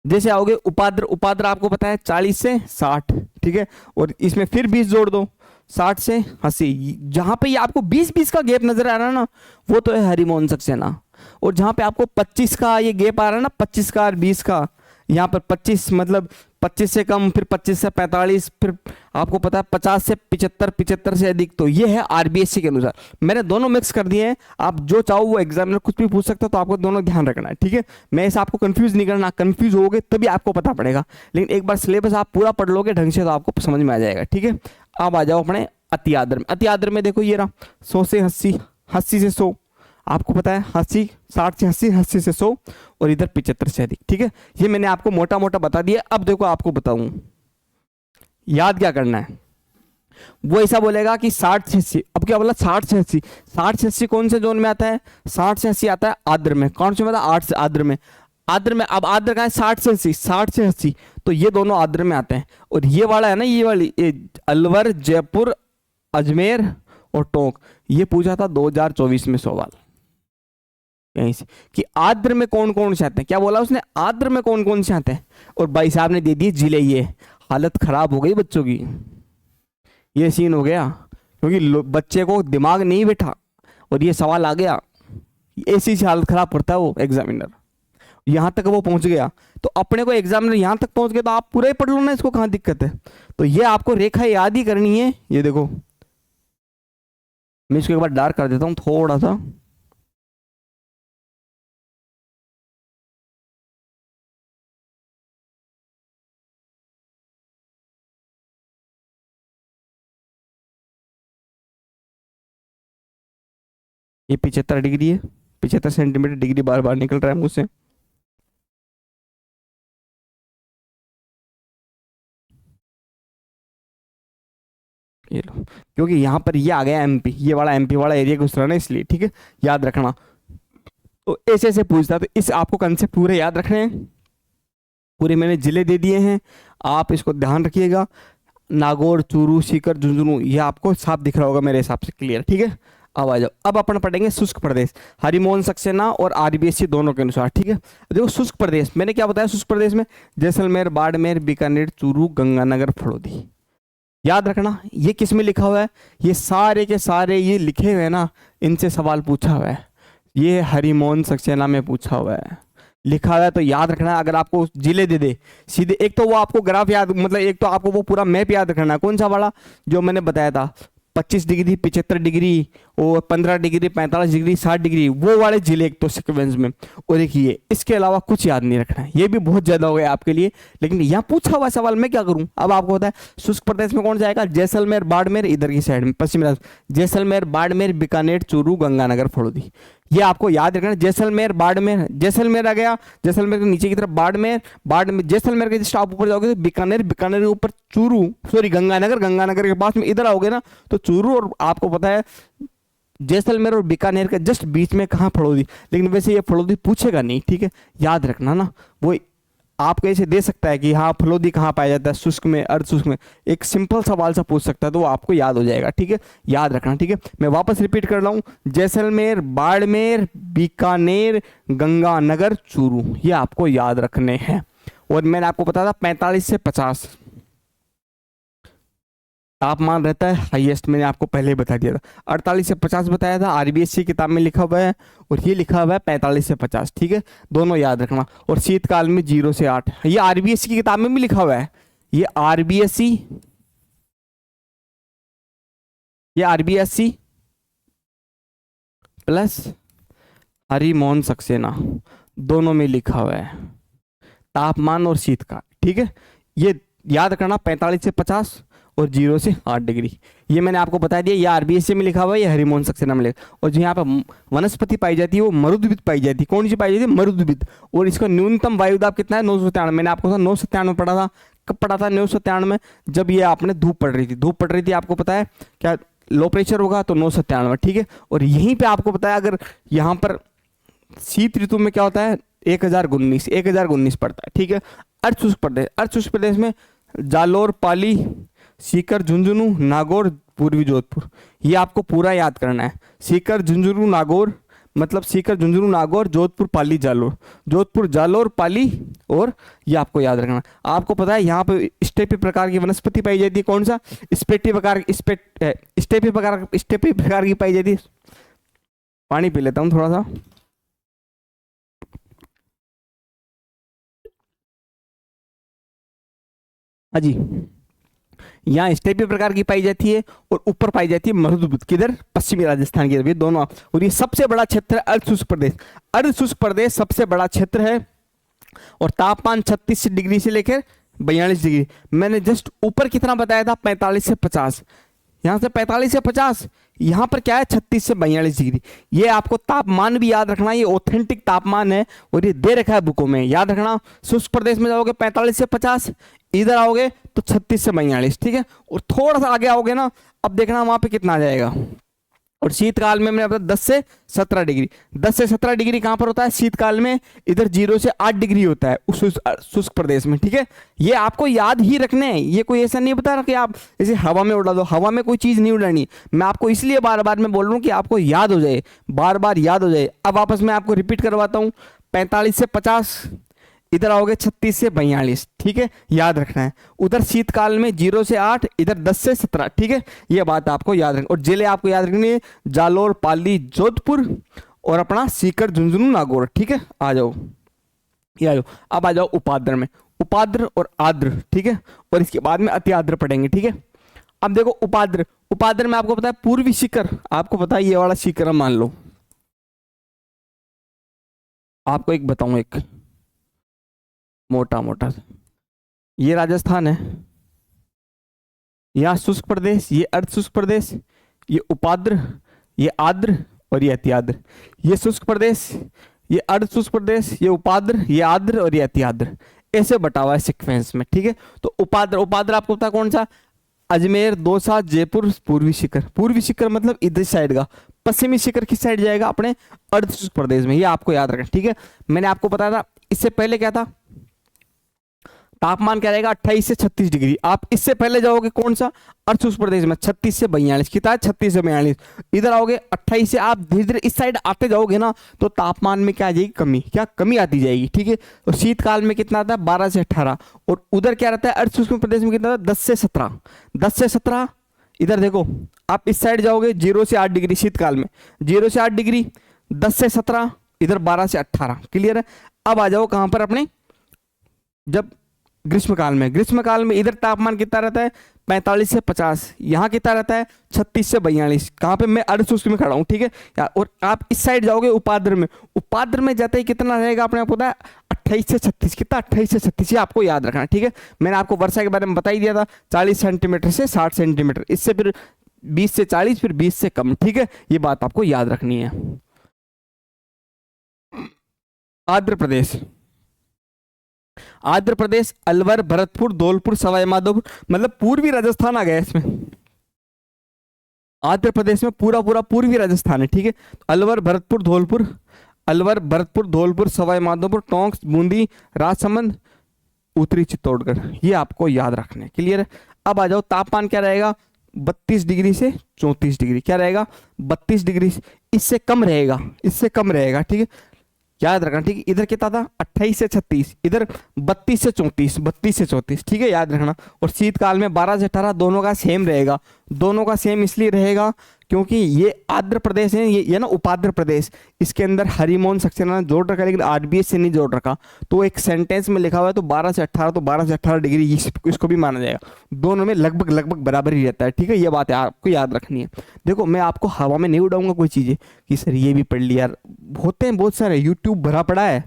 जैसे आओगे उपाद्र, उपाद्र आपको पता है 40 से 60, ठीक है? और इसमें फिर 20 जोड़ दो, 60 से 80। जहां पे ये आपको 20-20 का गैप नजर आ रहा है ना, वो तो है हरिमोहन सक्सेना। और जहां पे आपको 25 का ये गैप आ रहा है ना, 25 का और 20 का, यहाँ पर 25 मतलब 25 से कम, फिर 25 से 45, फिर आपको पता है 50 से 75, 75 से अधिक, तो ये है आरबीएससी के अनुसार। मैंने दोनों मिक्स कर दिए हैं, आप जो चाहो वो एग्जामिनर कुछ भी पूछ सकता है, तो आपको दोनों ध्यान रखना है, ठीक है? मैं ऐसा आपको कंफ्यूज नहीं करना, कंफ्यूज होगे तभी आपको पता पड़ेगा, लेकिन एक बार सिलेबस आप पूरा पढ़ लोगे ढंग से तो आपको समझ में आ जाएगा, ठीक है? अब आ जाओ अपने अति आदर में। अति आदर में देखो ये रहा 100 से 80, 80 से 100, आपको पता है 80, 60 से 80, 80 से 100, और इधर 75 से अधिक, ठीक है? ये मैंने आपको मोटा मोटा बता दिया। अब देखो आपको बताऊं याद क्या करना है। वो ऐसा बोलेगा कि 60 से 80, अब क्या बोला 60 से 80, 60 से 80 कौन से जोन में आता है, 60 से 80 आता है आद्र में। कौन से में आता है, 8 से आद्र में, आद्र में। अब आद्र का है 60 से 80, 60 से 80, तो ये दोनों आद्र में आते हैं। और ये वाला है ना, ये वाली अलवर, जयपुर, अजमेर और टोंक, ये पूछा था 2024 में सवाल यहीं से कि आद्र में कौन कौन से आते हैं। क्या बोला उसने, आद्र में कौन कौन से आते हैं, और भाई साहब ने दे दिए जिले। ये हालत खराब हो गई बच्चों की, ये सीन हो गया, क्योंकि बच्चे को दिमाग नहीं बैठा और ये सवाल आ गया, ऐसी से हालत खराब करता है वो एग्जामिनर। यहाँ तक वो पहुंच गया, तो अपने को एग्जामिनर यहाँ तक पहुंच गया, तो आप पूरा ही पढ़ लो ना, इसको कहाँ दिक्कत है। तो ये आपको रेखा याद ही करनी है। ये देखो मैं इसको एक बार डार्क कर देता हूँ थोड़ा सा, ये 75 डिग्री है, 75 सेंटीमीटर डिग्री बार बार निकल रहा है मुझसे। ये लो, क्योंकि यहाँ पर ये आ गया एमपी, ये वाला एमपी वाला एरिया घुस रहा है ना, इसलिए ठीक है, याद रखना। तो ऐसे ऐसे पूछता है, तो इस आपको कंसेप्ट पूरे याद रखने हैं। पूरे मैंने जिले दे दिए हैं, आप इसको ध्यान रखिएगा। नागौर, चूरू, सीकर, झुंझुनू, ये आपको साफ दिख रहा होगा मेरे हिसाब से, क्लियर, ठीक है। अब आ जाओ, अब अपन पढ़ेंगे शुष्क प्रदेश, हरिमोहन सक्सेना और आरबीएससी दोनों के अनुसार, ठीक है। देखो शुष्क प्रदेश मैंने क्या बताया, शुष्क प्रदेश में जैसलमेर, बाड़मेर, बीकानेर, चूरू, गंगानगर, फड़ौदी। याद रखना ये किस में लिखा हुआ है, ये सारे के सारे ये लिखे हुए हैं ना, इनसे सवाल पूछा हुआ है। ये हरिमोहन सक्सेना में पूछा हुआ है, लिखा हुआ है, तो याद रखना। अगर आपको जिले दे दे सीधे, एक तो वो आपको ग्राफ याद, मतलब एक तो आपको वो पूरा मैप याद रखना है, कौन सा वाला जो मैंने बताया था, 25 डिग्री, 75 डिग्री और 15 डिग्री, 45 डिग्री, 60 डिग्री, वो वाले जिले एक तो सीक्वेंस में, और एक ये, इसके अलावा कुछ याद नहीं रखना है। ये भी बहुत ज्यादा हो गया आपके लिए, लेकिन यहाँ पूछा हुआ सवाल मैं क्या करूँ। अब आपको होता है शुष्क प्रदेश में कौन जाएगा, जैसलमेर, बाड़मेर, इधर की साइड में पश्चिमी राजस्थान, जैसलमेर, बाड़मेर, बीकानेर, चूरू, गंगानगर, फड़ौदी। ये आपको याद रखना, जैसलमेर, बाड़मेर, जैसलमेर आ गया, जैसलमेर के नीचे की तरफ बाड़मेर, बाड़मेर, जैसलमेर के जस्ट आप ऊपर जाओगे तो बीकानेर, बीकानेर के ऊपर चूरू, सॉरी गंगानगर, गंगानगर के पास में इधर आओगे ना तो चूरू, और आपको पता है जैसलमेर और बीकानेर के जस्ट बीच में कहाँ फड़ौदी। लेकिन वैसे ये फड़ौदी पूछेगा नहीं, ठीक है, याद रखना ना। वो आपको ऐसे दे सकता है कि हाँ फलोदी कहाँ पाया जाता है, शुष्क में, अर्ध शुष्क में, एक सिंपल सवाल सा पूछ सकता है, तो वो आपको याद हो जाएगा, ठीक है, याद रखना, ठीक है। मैं वापस रिपीट कर रहा हूँ, जैसलमेर, बाड़मेर, बीकानेर, गंगानगर, चूरू, ये आपको याद रखने हैं। और मैंने आपको बताया था 45 से 50 तापमान रहता है हाईएस्ट, मैंने आपको पहले ही बता दिया था। 48 से 50 बताया था, आरबीएससी किताब में लिखा हुआ है, और ये लिखा हुआ है 45 से 50, ठीक है, दोनों याद रखना। और शीतकाल में 0 से 8, ये आरबीएससी की किताब में भी लिखा हुआ है, ये आरबीएससी, ये आरबीएससी प्लस हरिमोहन सक्सेना दोनों में लिखा हुआ है, तापमान और शीतकाल, ठीक है। ये याद रखना 45 से 50 और 0 से 8 डिग्री, ये मैंने आपको बता दिया। ये आरबीएससी में लिखा हुआ है, ये हरिमोहन सक्सेना में लिखा। और जो यहाँ पे वनस्पति पाई जाती है वो मरुद्भिद पाई जाती है, कौन सी पाई जाती है, मरुद्भिद। और इसका न्यूनतम वायुदाब कितना है, 993। मैंने आपको 997 पढ़ा था, कब पढ़ा था 997, जब ये आपने धूप पड़ रही थी, धूप पड़ रही थी, आपको पता है क्या लो प्रेशर होगा, तो 997, ठीक है। और यहीं पर आपको पता है, अगर यहाँ पर शीत ऋतु में क्या होता है, 1019 पड़ता है, ठीक है। अर्ध शुष्क प्रदेश, अर्ध शुष्क प्रदेश में जालोर, पाली, सीकर, झुंझुनू, नागौर, पूर्वी जोधपुर, ये आपको पूरा याद करना है। सीकर, झुंझुनू, नागौर, मतलब सीकर, झुंझुनू, नागौर, जोधपुर, पाली, जालोर, जोधपुर, जालोर, पाली, और ये आपको याद रखना। आपको पता है यहाँ पे स्टेपी प्रकार की वनस्पति पाई जाती है, कौन सा, स्टेपी प्रकार की पाई जाती है। पानी पी लेता हूँ थोड़ा सा। हाँ जी, यहाँ स्टेपी प्रकार की पाई जाती है, और ऊपर पाई जाती है मरुद्भिद, किधर, पश्चिमी राजस्थान की तरफ, ये दोनों। और ये सबसे बड़ा क्षेत्र है अर्ध शुष्क प्रदेश, अर्ध शुष्क प्रदेश सबसे बड़ा क्षेत्र है। और तापमान 36 डिग्री से लेकर 42 डिग्री। मैंने जस्ट ऊपर कितना बताया था, 45 से 50, यहाँ से 45 से 50, यहाँ पर क्या है 36 से 42 डिग्री। ये आपको तापमान भी याद रखना, ये ऑथेंटिक तापमान है, और ये दे रखा है बुकों में, याद रखना। शुष्क प्रदेश में जाओगे 45 से 50, इधर आओगे तो 36 से 42, ठीक है। और थोड़ा सा आगे आओगे ना, अब देखना वहां पे कितना आ जाएगा। और शीतकाल में मैंने बताया 10 से 17 डिग्री, 10 से 17 डिग्री कहां पर होता है, शीतकाल में इधर 0 से 8 डिग्री होता है उस शुष्क प्रदेश में, ठीक है। ये आपको याद ही रखने हैं, ये कोई ऐसा नहीं बता रहा कि आप इसे हवा में उड़ा दो, हवा में कोई चीज नहीं उड़ानी। मैं आपको इसलिए बार बार मैं बोल रहा हूँ कि आपको याद हो जाए, बार बार याद हो जाए। अब वापस मैं आपको रिपीट करवाता हूँ, 45 से 50, इधर आओगे 36 से 42, ठीक है, याद रखना है। उधर शीतकाल में 0 से 8, इधर 10 से 17, ठीक है, ये बात आपको याद रखना। और जिले आपको याद रखनी है, जालोर, पाली, जोधपुर, और अपना सीकर, झुंझुनू, नागौर, ठीक है। आ जाओ, ये आ जाओ। अब आ जाओ उपाद्र में, उपाद्र और आद्र, ठीक है, और इसके बाद में अति आद्र पढ़ेंगे, ठीक है। अब देखो उपाद्र, उपाद्र में आपको पता है पूर्वी शिखर, आपको पता है ये वाला शिखर मान लो। आपको एक बताऊं, एक मोटा मोटा, ये राजस्थान है, यहाँ शुष्क प्रदेश, ये अर्ध शुष्क प्रदेश, ये उपाद्र, ये आद्र, और ये अति आर्द्र। ये शुष्क प्रदेश, ये अर्ध शुष्क प्रदेश, ये उपाद्र, ये आर्द्र और ये अति आर्द्र, ऐसे बटा हुआ है सीक्वेंस में, ठीक है। तो उपाद्र, उपाद्र आपको पता कौन सा, अजमेर, दौसा, जयपुर, पूर्वी शिखर। पूर्वी शिखर मतलब इधर साइड का, पश्चिमी शिखर किस साइड जाएगा, अपने अर्ध शुष्क प्रदेश में, ये आपको याद रखना, ठीक है। मैंने आपको बताया था इससे पहले क्या था, तापमान क्या रहेगा 28 से 36 डिग्री। आप इससे पहले जाओगे कौन सा, अर्ध शुष्क प्रदेश में 36 से 42, कितना है 36 से 42। इधर आओगे 28 से, आप धीरे धीरे इस साइड आते जाओगे ना तो तापमान में क्या आ जाएगी, कमी, क्या कमी आती जाएगी, ठीक है। तो शीतकाल में कितना आता है 12 से 18, और उधर क्या रहता है अर्ध शुष्क प्रदेश में कितना, 10 से 17, 10 से 17। इधर देखो आप इस साइड जाओगे 0 से 8 डिग्री शीतकाल में, 0 से 8 डिग्री, 10 से 17, इधर 12 से 18, क्लियर है। अब आ जाओ कहां पर, अपने जब ग्रीष्मकाल में, ग्रीष्मकाल में इधर तापमान कितना रहता है 45 से 50, यहाँ कितना रहता है 36 से 42। कहाँ पे, मैं अर्ध शुष्क में खड़ा हूँ, ठीक है। और आप इस साइड जाओगे उपाद्र में, उपाद्र में जाते ही कितना रहेगा अपने आपको पता है 28 से 36, कितना 28 से 36, ये आपको याद रखना, ठीक है। मैंने आपको वर्षा के बारे में बता ही दिया था 40 सेंटीमीटर से 60 सेंटीमीटर, इससे फिर 20 से 40, फिर 20 से कम, ठीक है। ये बात आपको याद रखनी है। आंध्र प्रदेश, आंध्र प्रदेश अलवर, भरतपुर, धौलपुर, सवाई माधोपुर, मतलब पूर्वी राजस्थान आ गया इसमें। आंध्र प्रदेश में पूरा पूरा पूर्वी राजस्थान है, ठीक है। अलवर, भरतपुर, धौलपुर, अलवर, भरतपुर, धौलपुर, सवाई माधोपुर, टोंक, बूंदी, राजसमंद, उत्तरी चित्तौड़गढ़, ये आपको याद रखने, क्लियर है। अब आ जाओ तापमान क्या रहेगा 32 डिग्री से 34 डिग्री, क्या रहेगा 32 डिग्री, इससे कम रहेगा, इससे कम रहेगा, ठीक है, याद रखना, ठीक है। इधर कितना था 28 से 36, इधर 32 से 34, 32 से 34, ठीक है, याद रखना। और शीतकाल में 12 से 18 दोनों का सेम रहेगा, दोनों का सेम इसलिए रहेगा क्योंकि ये आंध्र प्रदेश है, ये ना उपाद्र प्रदेश, इसके अंदर हरिमोहन सक्सेना जोड़ रखा है लेकिन आरबीएस से नहीं जोड़ रखा, तो एक सेंटेंस में लिखा हुआ है तो 12 से 18, तो 12 से 18 डिग्री इसको भी माना जाएगा, दोनों में लगभग लगभग बराबर ही रहता है, ठीक है। ये बात है आपको याद रखनी है। देखो मैं आपको हवा में नहीं उड़ाऊंगा कोई चीज़ें कि सर ये भी पढ़ लिया, होते हैं बहुत सारे, यूट्यूब भरा पड़ा है,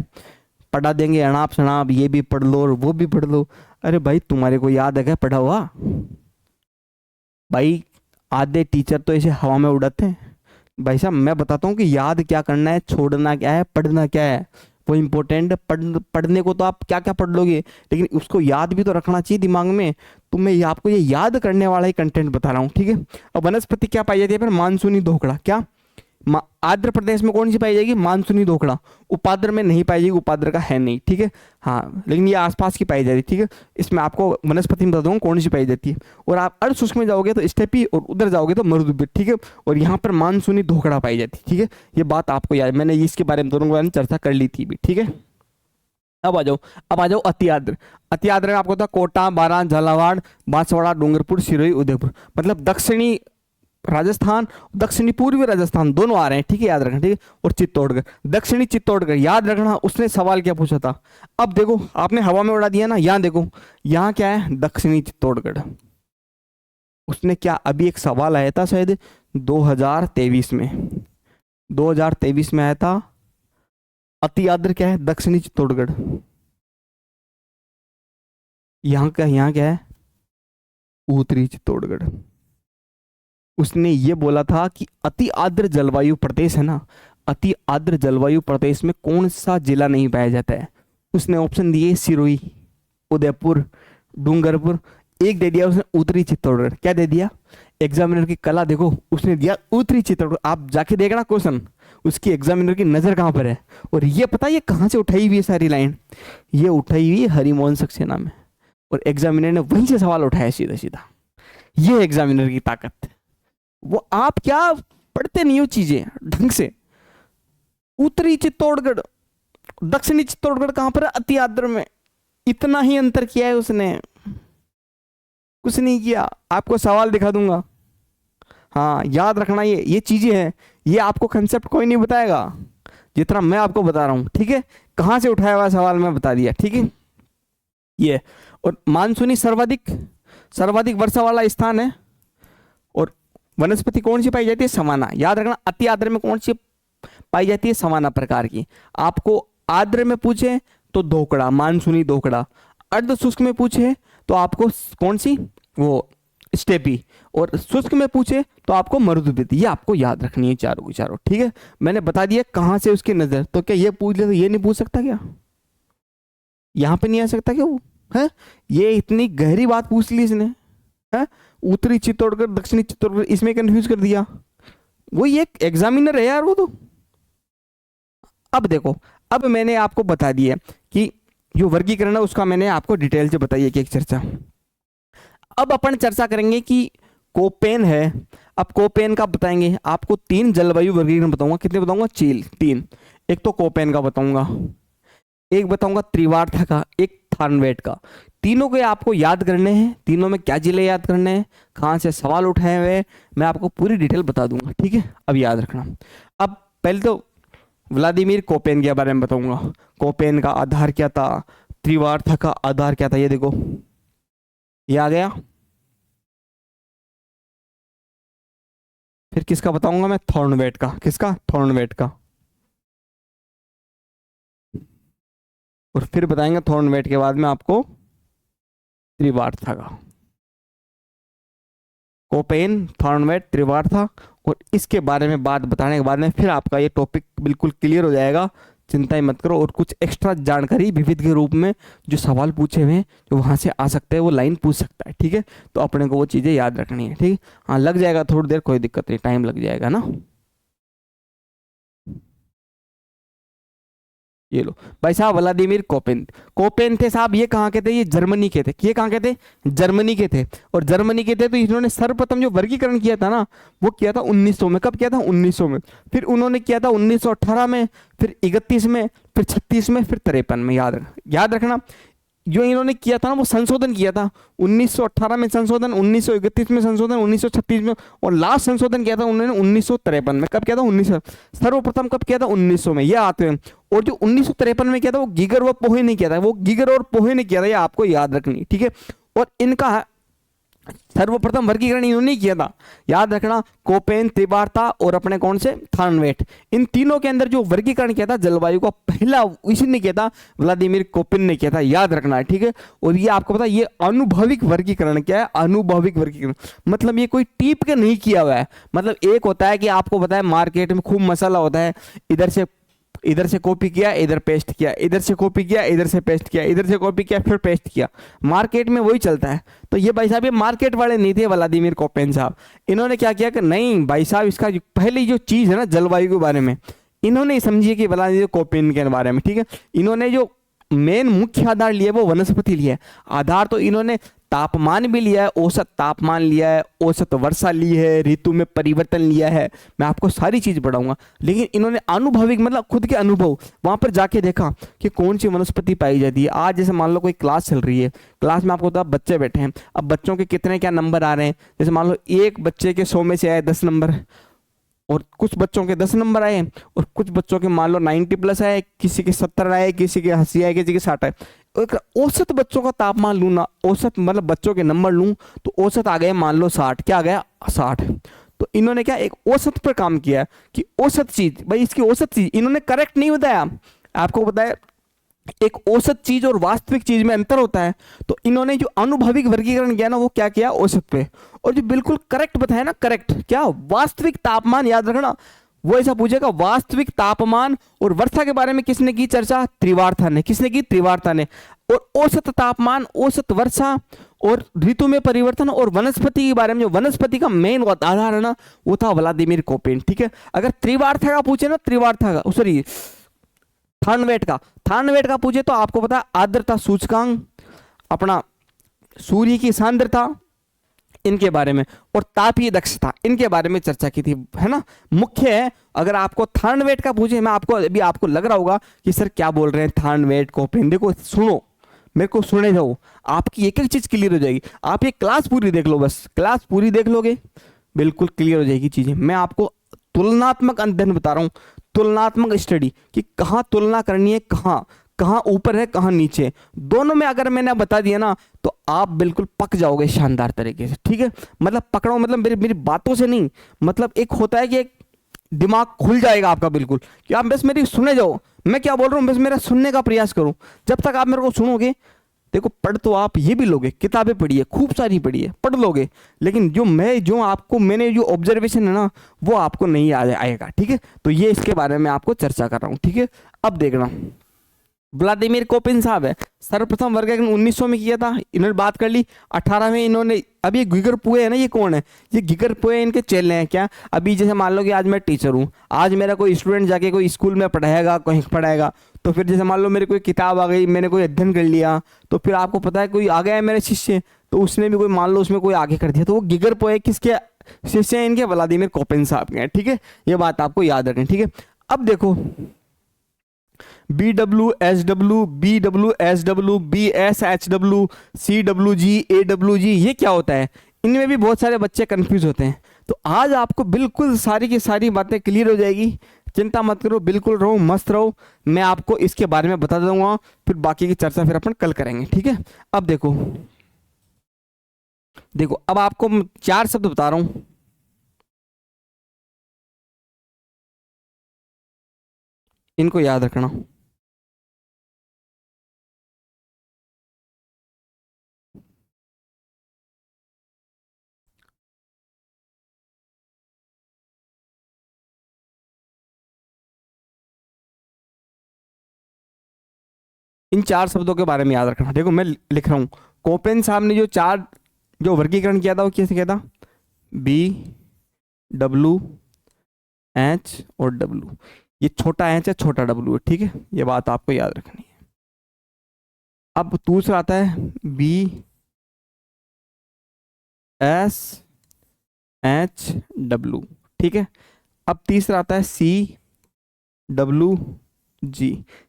पढ़ा देंगे अनाप शनाप, ये भी पढ़ लो और वो भी पढ़ लो। अरे भाई तुम्हारे को याद है क्या पढ़ा हुआ, भाई आधे टीचर तो ऐसे हवा में उड़ाते हैं। भाई साहब मैं बताता हूँ कि याद क्या करना है, छोड़ना क्या है, पढ़ना क्या है, वो इम्पोर्टेंट है। पढ़ने को तो आप क्या क्या पढ़ लोगे, लेकिन उसको याद भी तो रखना चाहिए दिमाग में। तो मैं आपको ये याद करने वाला ही कंटेंट बता रहा हूँ, ठीक है। और वनस्पति क्या पाई जाती है फिर, मानसूनी धोकड़ा, क्या आंध्र प्रदेश में कौन सी पाई जाएगी, मानसूनी धोकड़ा। उपाद्र में नहीं पाई जाएगी, उपाद्र का है नहीं, ठीक है, हाँ, लेकिन ये आसपास की पाई जाती है, ठीक है। इसमें आपको वनस्पति में बता दूंगा कौन सी पाई जाती है। और आप अर्ध शुष्क में जाओगे तो स्टेपी, और उधर जाओगे तो मरुद्वीप, ठीक है। और यहाँ पर मानसूनी धोकड़ा पाई जाती है, ठीक है। ये बात आपको याद, मैंने इसके बारे में दोनों के बारे में चर्चा कर ली थी भी, ठीक है। अब आ जाओ अति आर्द्र। अति आर्द्र में आपको था कोटा, बारां, झालावाड़, बांसवाड़ा, डूंगरपुर, सिरोही, उदयपुर, मतलब दक्षिणी राजस्थान, दक्षिणी पूर्वी राजस्थान दोनों आ रहे हैं, ठीक है, याद रखना, ठीक है। और चित्तौड़गढ़, दक्षिणी चित्तौड़गढ़, याद रखना। उसने सवाल क्या पूछा था, अब देखो आपने हवा में उड़ा दिया ना, यहाँ देखो यहाँ क्या है दक्षिणी चित्तौड़गढ़। उसने क्या, अभी एक सवाल आया था शायद 2023 में, 2023 में आया था, अति आर्द्र क्या है दक्षिणी चित्तौड़गढ़। यहाँ क्या है उत्तरी चित्तौड़गढ़। उसने ये बोला था कि अति आर्द्र जलवायु प्रदेश है ना, अति आर्द्र जलवायु प्रदेश में कौन सा जिला नहीं पाया जाता है। उसने ऑप्शन दिए सिरोही, उदयपुर, डूंगरपुर, एक दे दिया उसने उत्तरी चित्तौड़गढ़। क्या दे दिया, एग्जामिनर की कला देखो, उसने दिया उत्तरी चित्तौड़गढ़। आप जाके देखना क्वेश्चन, उसकी एग्जामिनर की नजर कहाँ पर है। और ये पता है ये कहाँ से उठाई हुई है सारी लाइन, ये उठाई हुई है हरिमोहन सक्सेना में, और एग्जामिनर ने वहीं से सवाल उठाया सीधा सीधा। ये एग्जामिनर की ताकत, वो आप क्या पढ़ते नहीं हो चीजें ढंग से। उत्तरी चित्तौड़गढ़, दक्षिणी चित्तौड़गढ़ कहां पर है, अति आर्द्र में, इतना ही अंतर किया है उसने, कुछ नहीं किया। आपको सवाल दिखा दूंगा, हाँ याद रखना, ये चीजें हैं, ये आपको कंसेप्ट कोई नहीं बताएगा जितना मैं आपको बता रहा हूं, ठीक है। कहां से उठाया हुआ सवाल मैं बता दिया, ठीक है। ये और मानसूनी सर्वाधिक वर्षा वाला स्थान है। और वनस्पति कौन सी पाई जाती है, सवाना, याद रखना। अति आर्द्र में कौन सी पाई जाती है, सवाना प्रकार की। आपको आर्द्र में पूछे तो धोकड़ा, मानसूनी धोकड़ा। अर्ध शुष्क में पूछे तो आपको कौन सी, वो स्टेपी, और शुष्क में पूछे तो आपको मरुद्भिद। ये आपको याद रखनी है चारों की चारों, ठीक है। मैंने बता दिया कहाँ से उसकी नजर, तो क्या ये पूछ ले तो ये नहीं पूछ सकता क्या, यहाँ पे नहीं आ सकता क्या वो है। ये इतनी गहरी बात पूछ ली इसने, है उत्तरी चित्तौड़गढ़ दक्षिणी चित्तौड़गढ़, इसमें कंफ्यूज कर दिया। वो ये एक एग्जामिनर है यार वो तो। अब देखो, अब मैंने आपको बता दिया कि जो वर्गीकरण है उसका मैंने आपको डिटेल से बताई एक एक चर्चा। अब अपन चर्चा करेंगे कि कोपेन है। अब कोपेन का बताएंगे आपको, 3 जलवायु वर्गीकरण बताऊंगा। कितने बताऊंगा, 3। एक तो कोपेन का बताऊंगा, एक बताऊंगा त्रिवार्था का, एक थार्नवेट का। तीनों के आपको याद करने हैं, तीनों में क्या जिले याद करने हैं, कहाँ से सवाल उठाए हुए, मैं आपको पूरी डिटेल बता दूंगा, ठीक है। अब याद रखना। अब पहले तो व्लादिमीर कोपेन के बारे में बताऊंगा। कोपेन का आधार क्या था, त्रिवार्था का आधार क्या था, ये देखो ये आ गया। फिर किसका बताऊंगा मैं, थॉर्नवेट का। किसका, थॉर्नवेट का। और फिर बताएंगे थॉर्नवेट के बाद में आपको त्रिवार्था का। कोपेन, थॉर्नवेट, त्रिवार्था, और इसके बारे में बात बताने के बाद में फिर आपका ये टॉपिक बिल्कुल क्लियर हो जाएगा। चिंता ही मत करो। और कुछ एक्स्ट्रा जानकारी विविध के रूप में जो सवाल पूछे हुए हैं जो वहाँ से आ सकते हैं, वो लाइन पूछ सकता है, ठीक है। तो अपने को वो चीज़ें याद रखनी है, ठीक है। हाँ लग जाएगा थोड़ी देर, कोई दिक्कत नहीं, टाइम लग जाएगा ना। ये लो भाई साहब, व्लादिमीर कोपेन। कोपेन थे साहब, ये कहाँ के थे, ये जर्मनी के थे। ये कहाँ के थे, जर्मनी के थे। और जर्मनी के थे तो इन्होंने सर्वप्रथम जो वर्गीकरण किया था ना, वो किया था 1900 में। कब किया था, 1900 में। फिर उन्होंने किया था 1918 में, फिर 31 में, फिर 36 में, फिर 53 में। याद रखना, जो इन्होंने किया था ना वो संशोधन किया था। 1918 में संशोधन, 1931 में संशोधन, 1936 में, और लास्ट संशोधन किया था उन्होंने 1953 में। कब किया था, 1900। सर्वप्रथम कब किया था, 1900 में। ये आते हैं। और जो 1953 में किया था वो गीगर व पोहे ने किया था, वो गीगर और पोहे ने किया था, ये आपको याद रखनी, ठीक है। और इनका सर्वप्रथम वर्गीकरण इन्होंने किया था, याद रखना। कोपेन, त्रिवार्था और अपने कौन से, थार्नवेट। इन तीनों के अंदर जो वर्गीकरण किया था जलवायु का, पहला इसी ने किया था, व्लादिमीर कोपेन ने किया था, याद रखना है, ठीक है। और ये आपको पता है ये अनुभविक वर्गीकरण क्या है, अनुभविक वर्गीकरण मतलब ये कोई टीप के नहीं किया हुआ है। मतलब एक होता है कि आपको पता है मार्केट में खूब मसाला होता है, इधर से कॉपी किया, इधर पेस्ट किया, इधर से कॉपी किया, इधर से पेस्ट किया, इधर से कॉपी किया, फिर पेस्ट किया। मार्केट में वही चलता है। तो ये भाई साहब ये मार्केट वाले नहीं थे व्लादिमीर कोपेन साहब। इन्होंने क्या किया कि नहीं भाई साहब, इसका पहली जो चीज़ है ना जलवायु के बारे में, इन्होंने समझिए कि व्लादिमीर कोपेन के बारे में, ठीक है। इन्होंने जो मेन मुख्य आधार लिया वो वनस्पति लिया है। आधार तो इन्होंने तापमान भी लिया है, औसत तापमान लिया है, औसत वर्षा ली है, ऋतु में परिवर्तन लिया है। मैं आपको सारी चीज पढ़ाऊंगा, लेकिन इन्होंने अनुभविक मतलब खुद के अनुभव वहां पर जाके देखा कि कौन सी वनस्पति पाई जाती है। आज जैसे मान लो कोई क्लास चल रही है, क्लास में आपको पता बच्चे बैठे हैं, अब बच्चों के कितने क्या नंबर आ रहे हैं। जैसे मान लो एक बच्चे के 100 में से आए 10 नंबर, और कुछ बच्चों के 10 नंबर आए, और कुछ बच्चों के मान लो 90+ आए, किसी के 70 आए, किसी के 80 आए, किसी के 60 आए। औसत बच्चों का तापमान लूँ ना, औसत मतलब बच्चों के नंबर लूँ तो औसत आ गए मान लो 60। क्या आ गया, 60। तो इन्होंने क्या एक औसत पर काम किया कि औसत चीज, भाई इसकी औसत चीज इन्होंने करेक्ट नहीं बताया। आपको बताया एक औसत चीज और वास्तविक चीज में अंतर होता है। तो इन्होंने जो अनुभविक वर्गीकरण किया ना वो क्या किया, औसत पे। और जो बिल्कुल करेक्ट बताया ना, करेक्ट क्या, वास्तविक तापमान, याद रखना। वो ऐसा पूछेगा वास्तविक तापमान और वर्षा के बारे में किसने की चर्चा, त्रिवार्था ने। किसने की, त्रिवार्था ने। और औसत तापमान, औसत वर्षा और ऋतु में परिवर्तन और वनस्पति के बारे में, जो वनस्पति का मेन आधार है ना, वो था व्लादिमीर कोपेन, ठीक है। अगर त्रिवार्था का पूछे ना, त्रिवार्था का सॉरी थार्नवेट का पूछे तो आपको पता है आर्द्रता सूचकांक, अपना सूर्य की सांद्रता, इनके बारे में, और तापीय दक्षता, इनके बारे में चर्चा की थी, है ना। मुख्य है। अगर आपको थार्नवेट का पूछे, मैं आपको अभी आपको लग रहा होगा कि सर क्या बोल रहे हैं थार्नवेट कोपेन, देखो सुनो, मेरे को सुने जाओ, आपकी एक एक चीज क्लियर हो जाएगी। आप ये क्लास पूरी देख लो, बस क्लास पूरी देख लोगे बिल्कुल क्लियर हो जाएगी चीजें। मैं आपको तुलनात्मक अध्ययन बता रहा हूँ, तुलनात्मक स्टडी, कि कहाँ तुलना करनी है, कहाँ ऊपर है, कहाँ नीचे, दोनों में अगर मैंने बता दिया ना तो आप बिल्कुल पक जाओगे शानदार तरीके से, ठीक है। मतलब पकड़ो, मतलब मेरी बातों से नहीं, मतलब एक होता है कि एक दिमाग खुल जाएगा आपका बिल्कुल, कि आप बस मेरी सुने जाओ, मैं क्या बोल रहा हूँ बस मेरा सुनने का प्रयास करो। जब तक आप मेरे को सुनोगे देखो पढ़ तो आप ये भी लोगे, किताबें पढ़ी है, खूब सारी पढ़ी है, पढ़ लोगे, लेकिन जो आपको मैंने जो ऑब्जर्वेशन है ना वो आपको नहीं आएगा, ठीक है। तो ये इसके बारे में आपको चर्चा कर रहा हूँ, ठीक है। अब देखना, व्लादिमीर कोपिन साहब है, सर्वप्रथम वर्गीकरण 1900 में किया था, इन्होंने बात कर ली। 18 में इन्होंने, अब ये गिगर पुए है ना, ये कौन है, ये गिगर पुए इनके चेले हैं क्या। अभी जैसे मान लो कि आज मैं टीचर हूँ, आज मेरा कोई स्टूडेंट जाके कोई स्कूल में पढ़ाएगा, कहीं पढ़ाएगा, तो फिर जैसे मान लो मेरे कोई किताब आ गई, मैंने कोई अध्ययन कर लिया, तो फिर आपको पता है कोई आ गया है मेरे शिष्य, तो उसने भी कोई मान लो उसमें कोई आगे कर दिया, तो वो गिगर पुए किसके शिष्य हैं, इनके व्लादिमीर कोपिन साहब के हैं, ठीक है। ये बात आपको याद रखनी, ठीक है। अब देखो BWSW, BWSW, BSHW, CWG, AWG, ये क्या होता है, इनमें भी बहुत सारे बच्चे कंफ्यूज होते हैं। तो आज आपको बिल्कुल सारी की सारी बातें क्लियर हो जाएगी, चिंता मत करो, बिल्कुल रहो, मस्त रहो, मैं आपको इसके बारे में बता दूंगा, फिर बाकी की चर्चा फिर अपन कल करेंगे, ठीक है। अब देखो देखो, अब आपको 4 शब्द बता रहा हूं, इनको याद रखना। इन 4 शब्दों के बारे में याद रखना। देखो मैं लिख रहा हूं, कोपेन साहब ने जो 4 जो वर्गीकरण किया था वो कैसे किया था, BWH और W, ये छोटा एच है, छोटा W है, ठीक है, ये बात आपको याद रखनी है। अब दूसरा आता है BSHW, ठीक है। अब तीसरा आता है CWG,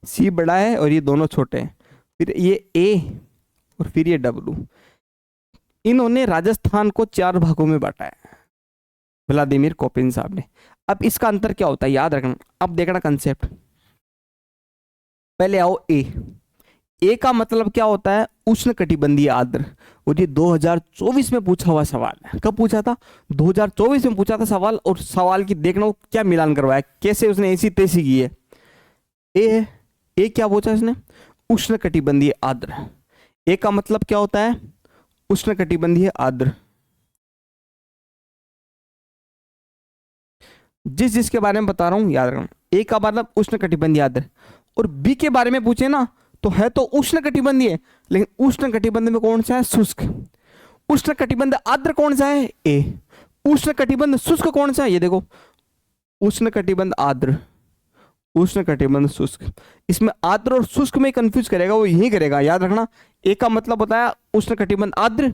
C बड़ा है और ये दोनों छोटे हैं, फिर ये A और फिर ये W। इन्होंने राजस्थान को 4 भागों में बांटा है, व्लादिमीर कोपिन साहब ने। अब इसका अंतर क्या होता है याद रखना, अब देखना कंसेप्ट। पहले आओ ए का मतलब क्या होता है, उष्णकटिबंधीय आर्द्र, और ये 2024 में पूछा हुआ सवाल है। कब पूछा था, 2024 में पूछा था सवाल, और सवाल की देखना वो क्या मिलान करवाया, कैसे उसने ऐसी तैसी की है। ए है, ए क्या पूछा इसने, उष्णकटिबंधीय आर्द्र। ए का मतलब क्या होता है, उष्णकटिबंधीय आर्द्र। जिसके बारे में बता रहा हूं याद रखना, ए का मतलब उष्णकटिबंधीय आर्द्र, और बी के बारे में पूछे ना तो है तो उष्णकटिबंधीय, लेकिन उष्णकटिबंध में कौन सा है, शुष्क। उष्णकटिबंध आर्द्र कौन सा है, ए। उष्णकटिबंध शुष्क कौन सा है, ये देखो, उष्णकटिबंध आर्द्र, उष्णकटिबंध शुष्क। इसमें आर्द्र और शुष्क में कंफ्यूज करेगा, वो यही करेगा, याद रखना। ए का मतलब होता है उष्णकटिबंध आर्द्र,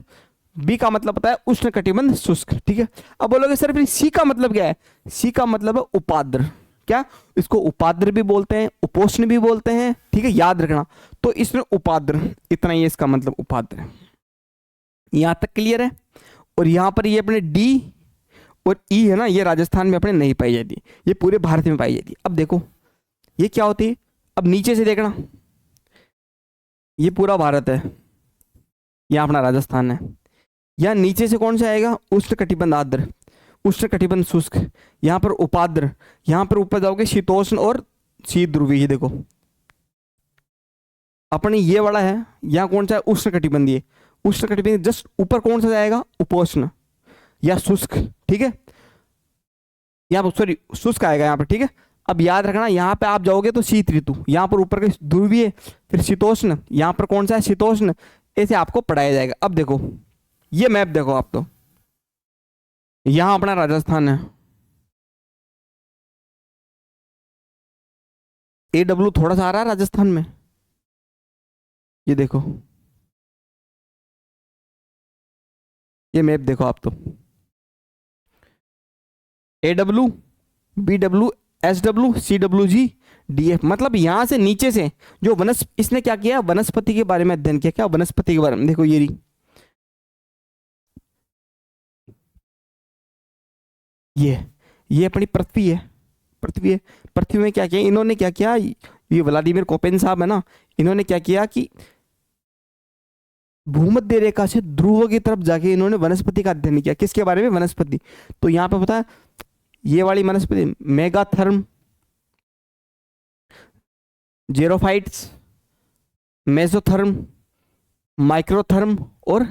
बी का मतलब होता है उष्णकटिबंध शुष्क, ठीक है। अब बोलोगे सर सी का मतलब क्या है, सी का मतलब है उपाद्र। क्या, इसको उपाद्र भी बोलते हैं, उपोष्ण भी बोलते हैं, ठीक है, याद रखना। तो इसमें उपाद्र, इतना ही इसका मतलब उपाद्र। यहां तक क्लियर है। और यहां पर ये अपने डी और ई है ना, ये राजस्थान में अपने नहीं पाई जाती, ये पूरे भारत में पाई जाती। अब देखो ये क्या होती है, अब नीचे से देखना, ये पूरा भारत है, यह अपना राजस्थान है। यहां नीचे से कौन सा आएगा, उष्णकटिबंध आर्द्र, उष्णकटिबंध शुष्क, यहाँ पर उपाद्र, यहाँ पर ऊपर जाओगे शीतोष्ण और शीत ध्रुवीय। देखो अपने ये वाला है, यहाँ कौन सा है, उष्णकटिबंधीय। उष्णकटिबंधीय जस्ट ऊपर कौन सा जाएगा, उपोष्ण या शुष्क, ठीक है, यहाँ सॉरी शुष्क आएगा यहाँ पर, ठीक है। अब याद रखना यहाँ पे आप जाओगे तो शीत ऋतु, यहाँ पर ऊपर के ध्रुवीय, फिर शीतोष्ण, यहाँ पर कौन सा है, शीतोष्ण, ऐसे आपको पढ़ाया जाएगा। अब देखो ये मैप देखो आप, तो यहां अपना राजस्थान है, AW थोड़ा सा आ रहा है राजस्थान में, ये देखो, ये मैप देखो आप, तो AW, BW, SW, CWG, DF, मतलब यहां से नीचे से जो इसने क्या किया, वनस्पति के बारे में अध्ययन किया। क्या, वनस्पति के बारे में, देखो ये अपनी पृथ्वी है, पृथ्वी है। पृथ्वी में क्या किया इन्होंने, क्या किया, ये व्लादिमीर कोपेन साहब है ना, इन्होंने क्या किया कि भूमध्य रेखा से ध्रुव की तरफ जाके इन्होंने वनस्पति का अध्ययन किया। किसके बारे में, वनस्पति। तो यहाँ पे पता है ये वाली वनस्पति, मेगाथर्म, जेरोफाइट्स, मेसोथर्म, माइक्रोथर्म और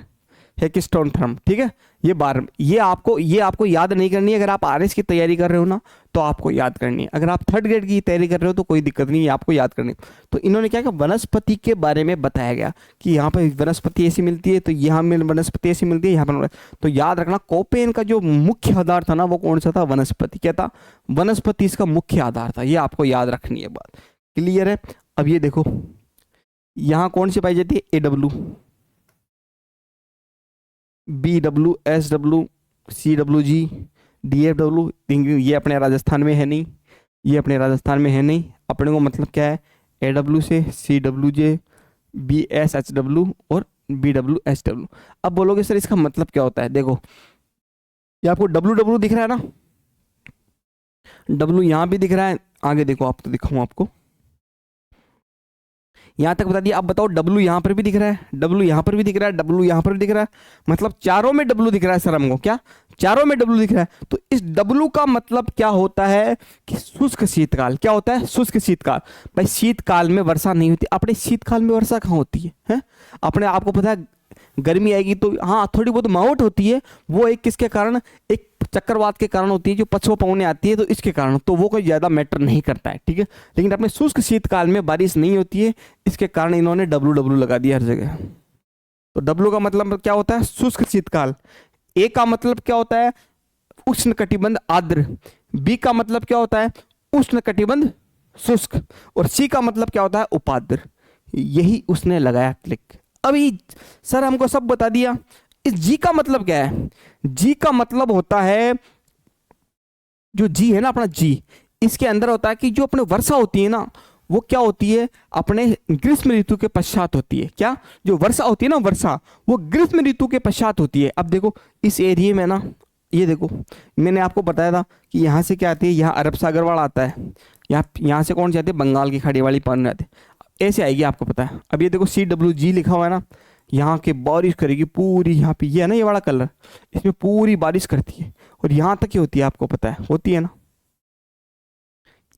हेक्स्टोन थर्म, ठीक है। ये आपको याद नहीं करनी है। अगर आप आरएस की तैयारी कर रहे हो ना तो आपको याद करनी है। अगर आप थर्ड ग्रेड की तैयारी कर रहे हो तो कोई दिक्कत नहीं है, आपको याद करनी। तो इन्होंने क्या कहा, वनस्पति के बारे में बताया गया कि यहाँ पर वनस्पति ऐसी मिलती है, तो यहाँ में वनस्पति ऐसी मिलती है, यहाँ पर। तो याद रखना, कोपेन का जो मुख्य आधार था ना वो कौन सा था, वनस्पति। क्या था, वनस्पति इसका मुख्य आधार था। ये आपको याद रखनी है बात, क्लियर है। अब ये देखो, यहाँ कौन सी पाई जाती है, AW, BW, SW, CWG, DFW। ये अपने राजस्थान में है नहीं, ये अपने राजस्थान में है नहीं। अपने को मतलब क्या है, AW से CWJ, BSHW और BWSW। अब बोलोगे सर इसका मतलब क्या होता है, देखो ये आपको WW दिख रहा है ना, W यहाँ भी दिख रहा है, आगे देखो आप, तो दिखाऊं आपको, यहां तक बता दिया। अब बताओ, W यहां पर भी दिख रहा है, W यहां पर भी दिख रहा है, W यहां पर भी दिख रहा है, मतलब चारों में W दिख रहा है सर हमको, क्या चारों में W दिख रहा है। तो इस W का मतलब क्या होता है कि शुष्क शीतकाल। क्या होता है, शुष्क शीतकाल। भाई शीतकाल में वर्षा नहीं होती, अपने शीतकाल में वर्षा कहाँ होती है? अपने आपको पता है गर्मी आएगी तो हाँ थोड़ी बहुत मावट होती है, वो एक किसके कारण, एक चक्रवात के कारण होती है, जो पछुआ पवनें आती है, तो इसके कारण, तो वो कोई ज्यादा मैटर नहीं करता है, ठीक है। लेकिन अपने शुष्क शीतकाल में बारिश नहीं होती है, इसके कारण इन्होंने WW लगा दिया हर जगह। तो W का मतलब क्या होता है, शुष्क शीतकाल। A का मतलब क्या होता है, उष्ण कटिबंध आर्द्र। B का मतलब क्या होता है, उष्ण कटिबंध शुष्क। और C का मतलब क्या होता है, उपाद्र। यही उसने लगाया क्लिक। अभी सर हमको सब बता दिया, इस G का मतलब क्या है? G का मतलब होता है, जो G है ना अपना G, इसके अंदर होता है कि जो अपने वर्षा होती है ना वो क्या होती है, अपने ग्रीष्म ऋतु के पश्चात होती है। क्या, जो वर्षा होती है ना, वर्षा वो ग्रीष्म ऋतु के पश्चात होती है। अब देखो इस एरिया में ना, ये देखो मैंने आपको बताया था कि यहाँ से क्या आती है, यहाँ अरब सागर वाला आता है, यहाँ से कौन सी आती है, बंगाल की खाड़ी वाली पानी आती है, ऐसे आएगी, आपको पता है। अब ये देखो CWG लिखा हुआ है ना, यहाँ के बारिश करेगी पूरी, यहाँ पे ये है ना ये वाला कलर, इसमें पूरी बारिश करती है, और यहाँ तक ही होती है, आपको पता है होती है ना,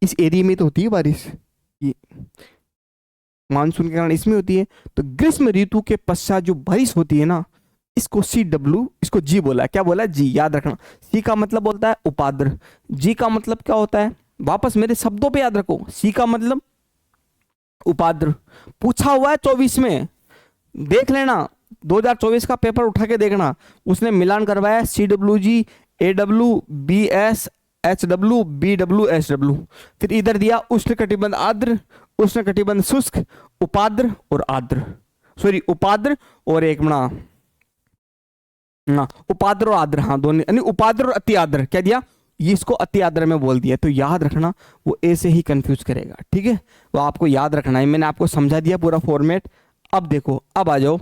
इस एरिया में तो होती है बारिश, ये मानसून के कारण इसमें होती है। तो ग्रीष्म ऋतु के पश्चात जो बारिश होती है ना, इसको CW, इसको G बोला है। क्या बोला है, G, याद रखना। C का मतलब बोलता है उपाद्र, G का मतलब क्या होता है, वापस मेरे शब्दों पे याद रखो, C का मतलब उपाद्र। पूछा हुआ है 24 में, देख लेना, 2024 का पेपर उठा के देखना, उसने मिलान करवाया CWG, AW, BSHW, BWSW। फिर इधर दिया उष्ण कटिबंध आर्द्र, उष्ण कटिबंध शुष्क, उपाद्र और आर्द्र, सॉरी उपाद्र और एक बना ना, उपाद्र और आर्द्र, हाँ दोनों, यानी उपाद्र और अति आर्द्र। क्या दिया, ये इसको अति आर्द्र में बोल दिया। तो याद रखना, वो ऐसे ही कंफ्यूज करेगा, ठीक है। तो आपको याद रखना है, मैंने आपको समझा दिया पूरा फॉर्मेट। अब देखो, अब आ जाओ,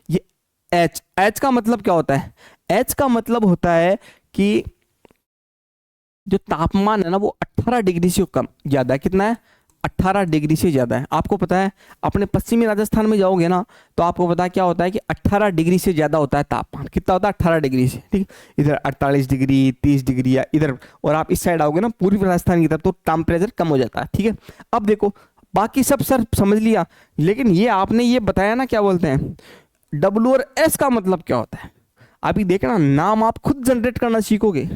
ये H का मतलब क्या होता है, H का मतलब होता है कि जो तापमान है ना वो 18 डिग्री से कम ज्यादा है। कितना है, 18 डिग्री से ज्यादा है। आपको पता है अपने पश्चिमी राजस्थान में जाओगे ना तो आपको पता है क्या होता है कि 18 डिग्री से ज्यादा होता है तापमान। कितना होता है, 18 डिग्री से, ठीक। इधर 48 डिग्री, 30 डिग्री, या इधर, और आप इस साइड आओगे ना पूर्वी राजस्थान की तरफ, तो टेम्परेचर कम हो जाता है, ठीक है। अब देखो बाकी सब सर समझ लिया, लेकिन ये आपने ये बताया ना, क्या बोलते हैं W और S का मतलब क्या होता है। अभी देखना, नाम आप खुद जनरेट करना सीखोगे,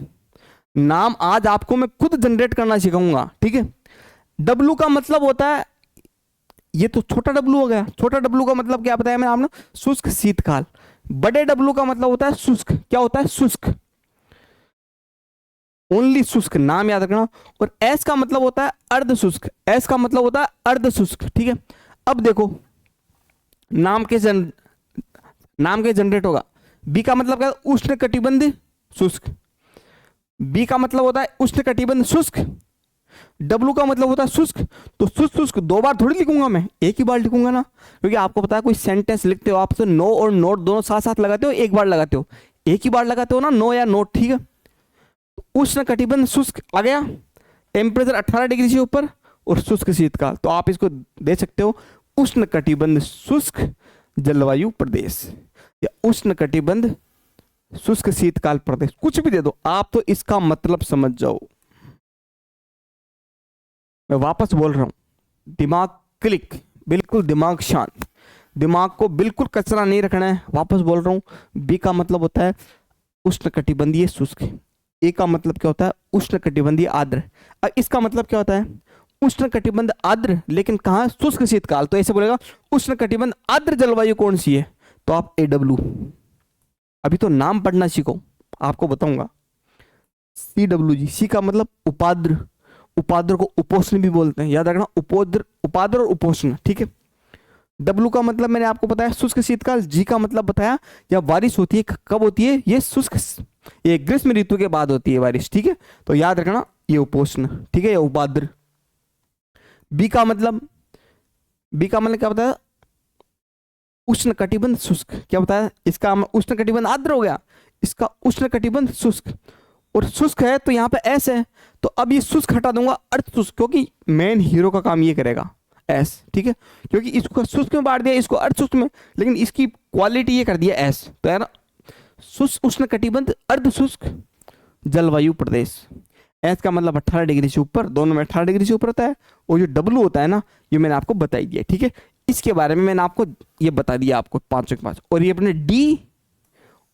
नाम आज आपको मैं खुद जनरेट करना सिखाऊंगा, ठीक है। W का मतलब होता है, ये तो छोटा W हो गया, छोटा W का मतलब क्या बताया मैंने आपने, शुष्क शीतकाल। बड़े W का मतलब होता है शुष्क। क्या होता है, शुष्क, ओनली शुष्क, नाम याद रखना। और S का मतलब होता है अर्ध शुष्क, S का मतलब होता है अर्ध शुष्क, ठीक है। अब देखो नाम के जनरेट होगा। B का मतलब क्या, उष्ण कटिबंध शुष्क, B का मतलब होता है उष्ण कटिबंध शुष्क, W का मतलब होता है शुष्क। तो शुष्क शुष्क दो बार थोड़ी लिखूंगा मैं, एक ही बार लिखूंगा ना, क्योंकि आपको पता है कोई सेंटेंस लिखते हो आप तो नो और नोट दोनों साथ साथ लगाते हो, एक बार लगाते हो, एक ही बार लगाते हो ना, नो या नोट, ठीक है। उष्ण कटिबंध शुष्क आ गया, टेम्परेचर 18 डिग्री से ऊपर, और शुष्क शीतकाल। तो आप इसको दे सकते हो उष्ण कटिबंध शुष्क जलवायु प्रदेश, या उष्ण कटिबंध शुष्क शीतकाल प्रदेश, कुछ भी दे दो आप, तो इसका मतलब समझ जाओ। मैं वापस बोल रहा हूं, दिमाग क्लिक, बिल्कुल दिमाग शांत। दिमाग को बिल्कुल कचरा नहीं रखना है। वापस बोल रहा हूँ, बी का मतलब होता है उष्णकटिबंधीय शुष्क, ए का मतलब क्या होता है उष्णकटिबंधीय आर्द्र। अब इसका मतलब क्या होता है उष्णकटिबंध आर्द्र, लेकिन कहाँ शुष्क शीतकाल। तो ऐसे बोलेगा उष्णकटिबंध आर्द्र जलवायु कौन सी है, तो आप AW, अभी तो नाम पढ़ना सीखो, आपको बताऊंगा। CWG, सी का मतलब उपाद्र, उपाद्र को उपोष्ण भी बोलते हैं, याद रखना, उपोद्र, उपाद्र और उपोष्ण, ठीक है। डब्लू का मतलब मैंने आपको बताया शुष्क शीतकाल। जी का मतलब बताया जब बारिश होती है, कब होती है, ये शुष्क, ये ग्रीष्म ऋतु के बाद होती है बारिश, ठीक है। तो याद रखना ये उपोष्ण, ठीक है, ये उपाद्र। बी का मतलब, बी का मतलब क्या बताया उष्ण कटिबंध शुष्क, क्या बताया इसका उष्ण कटिबंध आर्द्र हो गया, इसका उष्ण कटिबंध शुष्क, और शुष्क है तो यहाँ पे एस है, तो अब ये शुष्क हटा दूंगा अर्ध शुष्क, क्योंकि मेन हीरो का काम ये करेगा एस, ठीक है, क्योंकि इसको शुष्क में बांट दिया, इसको अर्ध शुष्क में, लेकिन इसकी क्वालिटी ये कर दिया एस, तो है ना शुष्क उष्ण कटिबंध अर्ध शुष्क जलवायु प्रदेश। एस का मतलब 18 डिग्री से ऊपर, दोनों में 18 डिग्री से ऊपर होता है, और जो डब्लू होता है ना ये मैंने आपको बता ही दिया, ठीक है। इसके बारे में मैंने आपको ये बता दिया, आपको पांचों के पांच, और ये अपने डी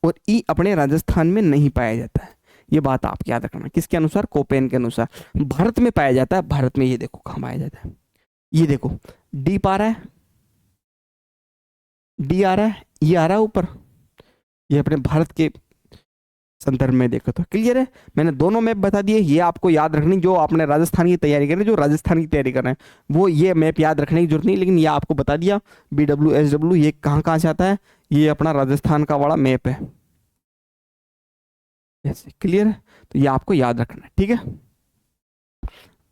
और ई अपने राजस्थान में नहीं पाया जाता है, ये बात आप याद रखना। किसके अनुसार, कोपेन के अनुसार। भारत में पाया जाता है, भारत में ये देखो कहाँ पाया जाता है, ये देखो डी पा रहा है, डी आ रहा है, ये आ रहा है ऊपर, ये अपने भारत के संदर्भ में देखो तो क्लियर है। मैंने दोनों मैप बता दिए, ये आपको याद रखनी, जो आपने राजस्थान की तैयारी कर रहे हैं, जो राजस्थान की तैयारी कर रहे हैं वो ये मैप याद रखने की जरूरत नहीं, लेकिन ये आपको बता दिया BW SW ये कहाँ कहाँ से आता है, ये अपना राजस्थान का बड़ा मैप है, ऐसे क्लियर है। तो ये आपको याद रखना है, ठीक है।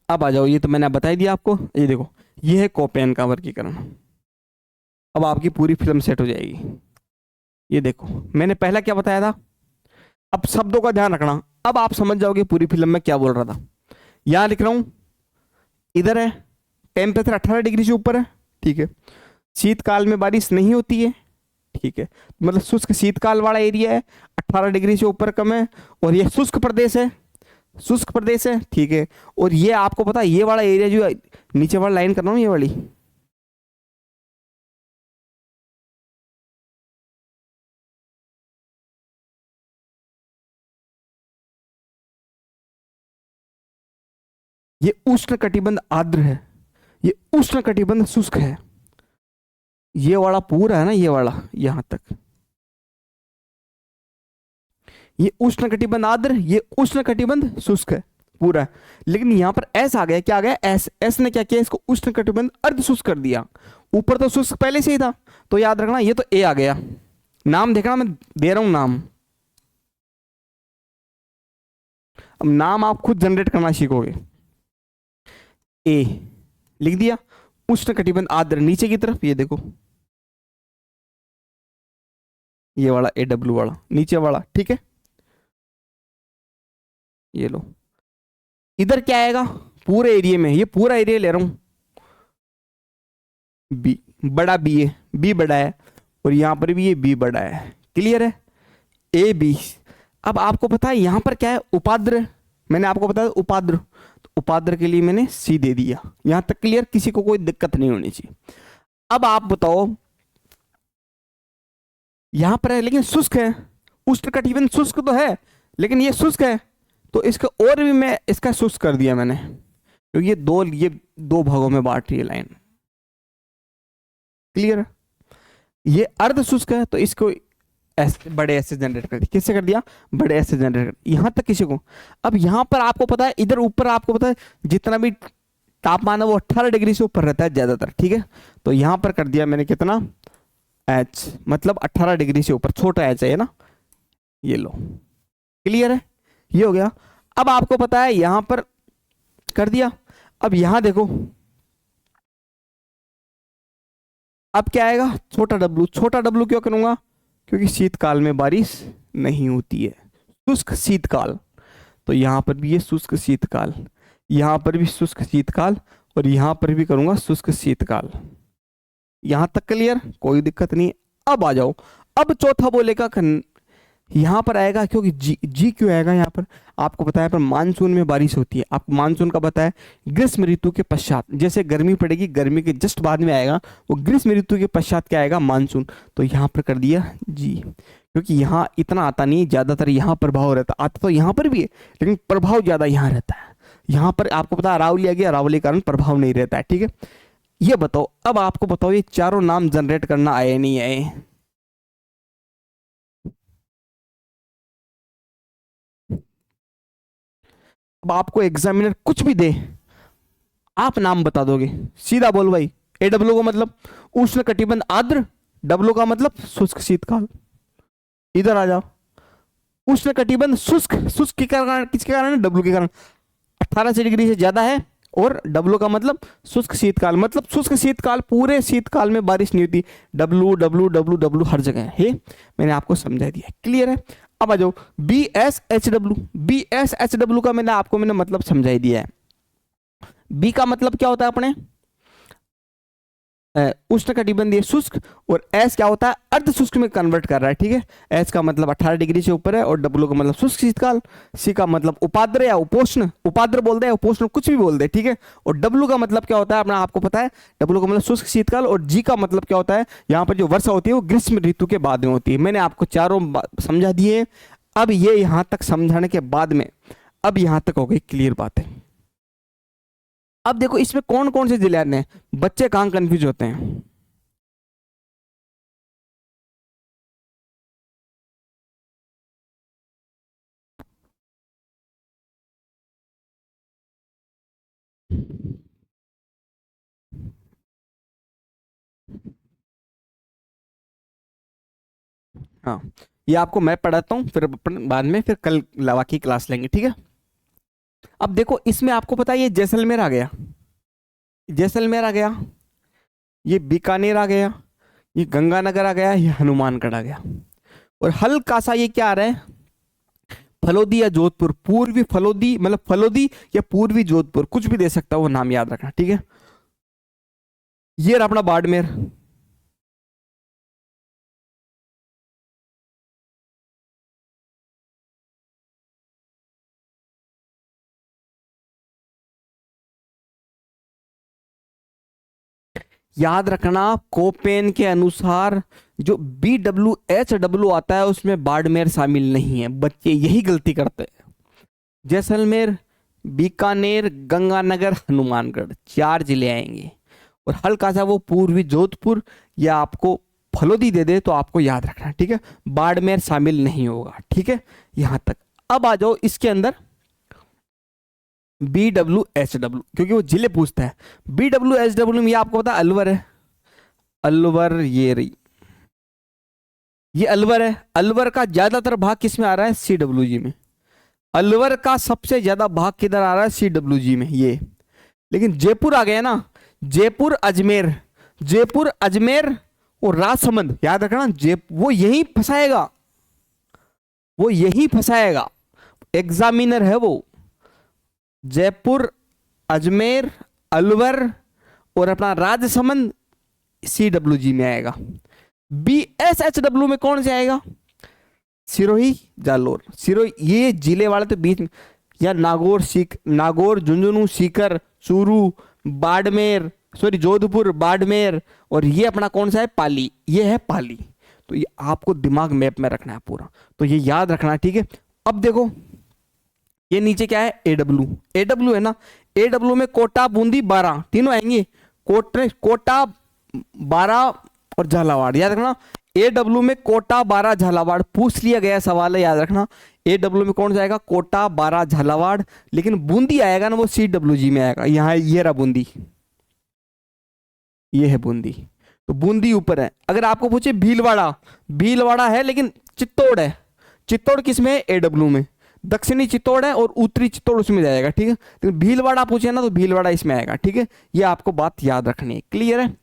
अब आ जाओ, ये तो मैंने बता ही दिया आपको, ये देखो ये है कोपेन का वर्गीकरण। अब आपकी पूरी फिल्म सेट हो जाएगी। ये देखो मैंने पहला क्या बताया था, अब शब्दों का ध्यान रखना, अब आप समझ जाओगे पूरी फिल्म में क्या बोल रहा था। यहां लिख रहा हूं, इधर है टेम्परेचर 18 डिग्री से ऊपर है, ठीक है, शीतकाल में बारिश नहीं होती है, ठीक है, मतलब शुष्क शीतकाल वाला एरिया है, 18 डिग्री से ऊपर कम है, और ये शुष्क प्रदेश है, शुष्क प्रदेश है, ठीक है। और ये आपको पता है ये वाला एरिया जो नीचे वाला लाइन कर रहा हूं, ये वाली, ये उष्ण कटिबंध आर्द्र है, ये उष्ण कटिबंध शुष्क है, ये वाला पूरा है ना, ये वाला यहां तक, ये उष्ण कटिबंध आर्द्र, ये उष्ण कटिबंध शुष्क है पूरा। लेकिन यहां पर एस आ गया, क्या आ गया एस, एस ने क्या किया इसको उष्ण कटिबंध अर्ध शुष्क कर दिया, ऊपर तो शुष्क पहले से ही था, तो याद रखना ये तो ए आ गया। नाम देखना मैं दे रहा हूं नाम, अब नाम आप खुद जनरेट करना सीखोगे। ए लिख दिया, उष्ण कटिबंध आर्द्र नीचे की तरफ, ये देखो ये वाला AW वाला नीचे वाला, ठीक है। ये लो, इधर क्या आएगा पूरे एरिया में, ये पूरा एरिया ले रहा हूं, बी बड़ा बी है, बी बड़ा है, और यहां पर भी ये बी बड़ा है, क्लियर है, AB। अब आपको पता है यहां पर क्या है उपाद्र, मैंने आपको बताया उपाद्र, तो उपाद्र के लिए मैंने सी दे दिया, यहां तक क्लियर, किसी को कोई दिक्कत नहीं होनी चाहिए। अब आप बताओ यहां पर है लेकिन शुष्क है, उष्णकटिबंध शुष्क तो है लेकिन ये शुष्क है, तो इसका और भी मैं इसका शुष्क कर दिया मैंने, क्योंकि ये दो भागों में बांट रही है लाइन, क्लियर। ये अर्ध शुष्क है तो इसको बड़े ऐसे जनरेट कर दिया, किससे कर दिया, बड़े ऐसे जनरेट कर, यहां तक किसी को। अब यहां पर आपको पता है इधर ऊपर आपको पता है जितना भी तापमान है वो 18 डिग्री से ऊपर रहता है ज्यादातर, ठीक है। तो यहां पर कर दिया मैंने कितना H, मतलब 18 डिग्री से ऊपर, छोटा H है ना, ये लो, क्लियर है, ये हो गया। अब आपको पता है यहां पर कर दिया, अब यहां देखो अब क्या आएगा छोटा W, छोटा W क्यों करूंगा, क्योंकि शीतकाल में बारिश नहीं होती है, शुष्क शीतकाल, तो यहां पर भी ये शुष्क शीतकाल, यहां पर भी शुष्क शीतकाल, और यहां पर भी करूंगा शुष्क शीतकाल। यहां तक क्लियर, कोई दिक्कत नहीं। अब आ जाओ, अब चौथा बोलेगा यहाँ पर आएगा क्योंकि जी जी क्यों आएगा यहाँ पर, आपको पता है पर मानसून में बारिश होती है, आपको मानसून का पता है ग्रीष्म ऋतु के पश्चात, जैसे गर्मी पड़ेगी गर्मी के जस्ट बाद में आएगा, वो ग्रीष्म ऋतु के पश्चात क्या आएगा, मानसून। तो यहाँ पर कर दिया जी, क्योंकि यहाँ इतना आता नहीं, ज्यादातर यहाँ प्रभाव रहता, आता तो यहाँ पर भी है लेकिन प्रभाव ज्यादा यहाँ रहता है। यहाँ पर आपको पता है अरावली आ गया, अरावली के कारण प्रभाव नहीं रहता है, ठीक है। ये बताओ, अब आपको बताओ ये चारों नाम जनरेट करना आए नहीं आए। अब आपको एग्जामिनर कुछ भी दे, आप नाम बता दोगे, सीधा बोल भाई। AW का मतलब उष्ण कटिबंध आर्द्र, W का मतलब शुष्क शीतकाल। इधर आ जाओ, उष्ण कटिबंध शुष्क, शुष्क के कारण, किसके कारण है, W के कारण, 18 डिग्री से ज्यादा है, और W का मतलब शुष्क शीतकाल, मतलब शुष्क शीतकाल, पूरे शीतकाल में बारिश नहीं होती। W W W W हर जगह है, मैंने आपको समझा दिया, क्लियर है। अब आ जाओ BSHW, BSHW का मैंने मतलब समझा ही दिया है। बी का मतलब क्या होता है अपने, उष्णकटिबंधीय शुष्क, और एस क्या होता है, अर्ध शुष्क में कन्वर्ट कर रहा है, ठीक है। एस का मतलब 18 डिग्री से ऊपर है, और डब्ल्यू का मतलब शुष्क शीतकाल, सी का मतलब उपाद्र या उपोष्ण, उपाद्र बोल दे उपोष्ण कुछ भी बोल दे, ठीक है। और डब्ल्यू का मतलब क्या होता है अपना, आपको पता है, डब्ल्यू का मतलब शुष्क शीतकाल, और जी का मतलब क्या होता है, यहाँ पर जो वर्षा होती है वो ग्रीष्म ऋतु के बाद में होती है। मैंने आपको चारों समझा दिए। अब ये यहाँ तक समझाने के बाद में, अब यहाँ तक हो गई क्लियर बात है। अब देखो इसमें कौन कौन से जिले आते हैं, बच्चे कहाँ कंफ्यूज होते हैं। हाँ, ये आपको मैं पढ़ाता हूँ, फिर अपन बाद में फिर कल लवा की क्लास लेंगे, ठीक है। अब देखो इसमें आपको पता है ये जैसलमेर आ गया, जैसलमेर आ गया, ये बीकानेर आ गया, ये गंगानगर आ गया, ये हनुमानगढ़ आ गया, और हल्का सा ये क्या आ रहा है, फलोदी या जोधपुर, पूर्वी फलोदी, मतलब फलोदी या पूर्वी जोधपुर, कुछ भी दे सकता है वो नाम, याद रखना, ठीक है। ये रहा अपना बाड़मेर, याद रखना कोपेन के अनुसार जो BWHW आता है उसमें बाड़मेर शामिल नहीं है, बच्चे यही गलती करते हैं। जैसलमेर, बीकानेर, गंगानगर, हनुमानगढ़, 4 जिले आएंगे, और हल्का सा वो पूर्वी जोधपुर या आपको फलोदी दे दे तो आपको याद रखना, ठीक है। बाड़मेर शामिल नहीं होगा, ठीक है, यहां तक। अब आ जाओ इसके अंदर BWHW, क्योंकि वो जिले पूछता है। BWHW में ये आपको पता है अलवर है, अलवर ये रही, ये अलवर है। अलवर का ज्यादातर भाग किस में आ रहा है, CWG में। अलवर का सबसे ज्यादा भाग किधर आ रहा है, CWG में ये। लेकिन जयपुर आ गया ना, जयपुर अजमेर, जयपुर अजमेर और राजसमंद, याद रखना वो यही फंसाएगा, वो यही फंसाएगा, एग्जामिनर है वो। जयपुर, अजमेर, अलवर और अपना राजसमंद CWG में आएगा। BSHW में कौन से आएगा, सिरोही, जालोर, सिरोही, ये जिले वाले तो बीच में, या नागौर, झुंझुनू, सीकर, चूरू, बाड़मेर, सॉरी जोधपुर, बाड़मेर, और ये अपना कौन सा है, पाली, ये है पाली। तो ये आपको दिमाग मैप में रखना है पूरा, तो ये याद रखना, ठीक है। अब देखो ये नीचे क्या है, AW है ना, AW में कोटा, बूंदी, 12 तीनों आएंगे, कोटा, 12 और झालावाड़, याद रखना। AW में कोटा, 12, झालावाड़ पूछ लिया गया सवाल है, याद रखना। AW में कौन सा आएगा, कोटा, 12, झालावाड़, लेकिन बूंदी आएगा ना वो CWG में आएगा। यहाँ ये रहा बूंदी, ये है बूंदी, तो बूंदी ऊपर है। अगर आपको पूछे भीलवाड़ा, भीलवाड़ा है लेकिन चित्तौड़ है, चित्तौड़ किस में है, AW में। दक्षिणी चित्तौड़ है और उत्तरी चित्तौड़ उसमें जाएगा, ठीक है। तो भीलवाड़ा पूछे ना तो भीलवाड़ा इसमें आएगा, ठीक है। ये आपको बात याद रखनी है, क्लियर है।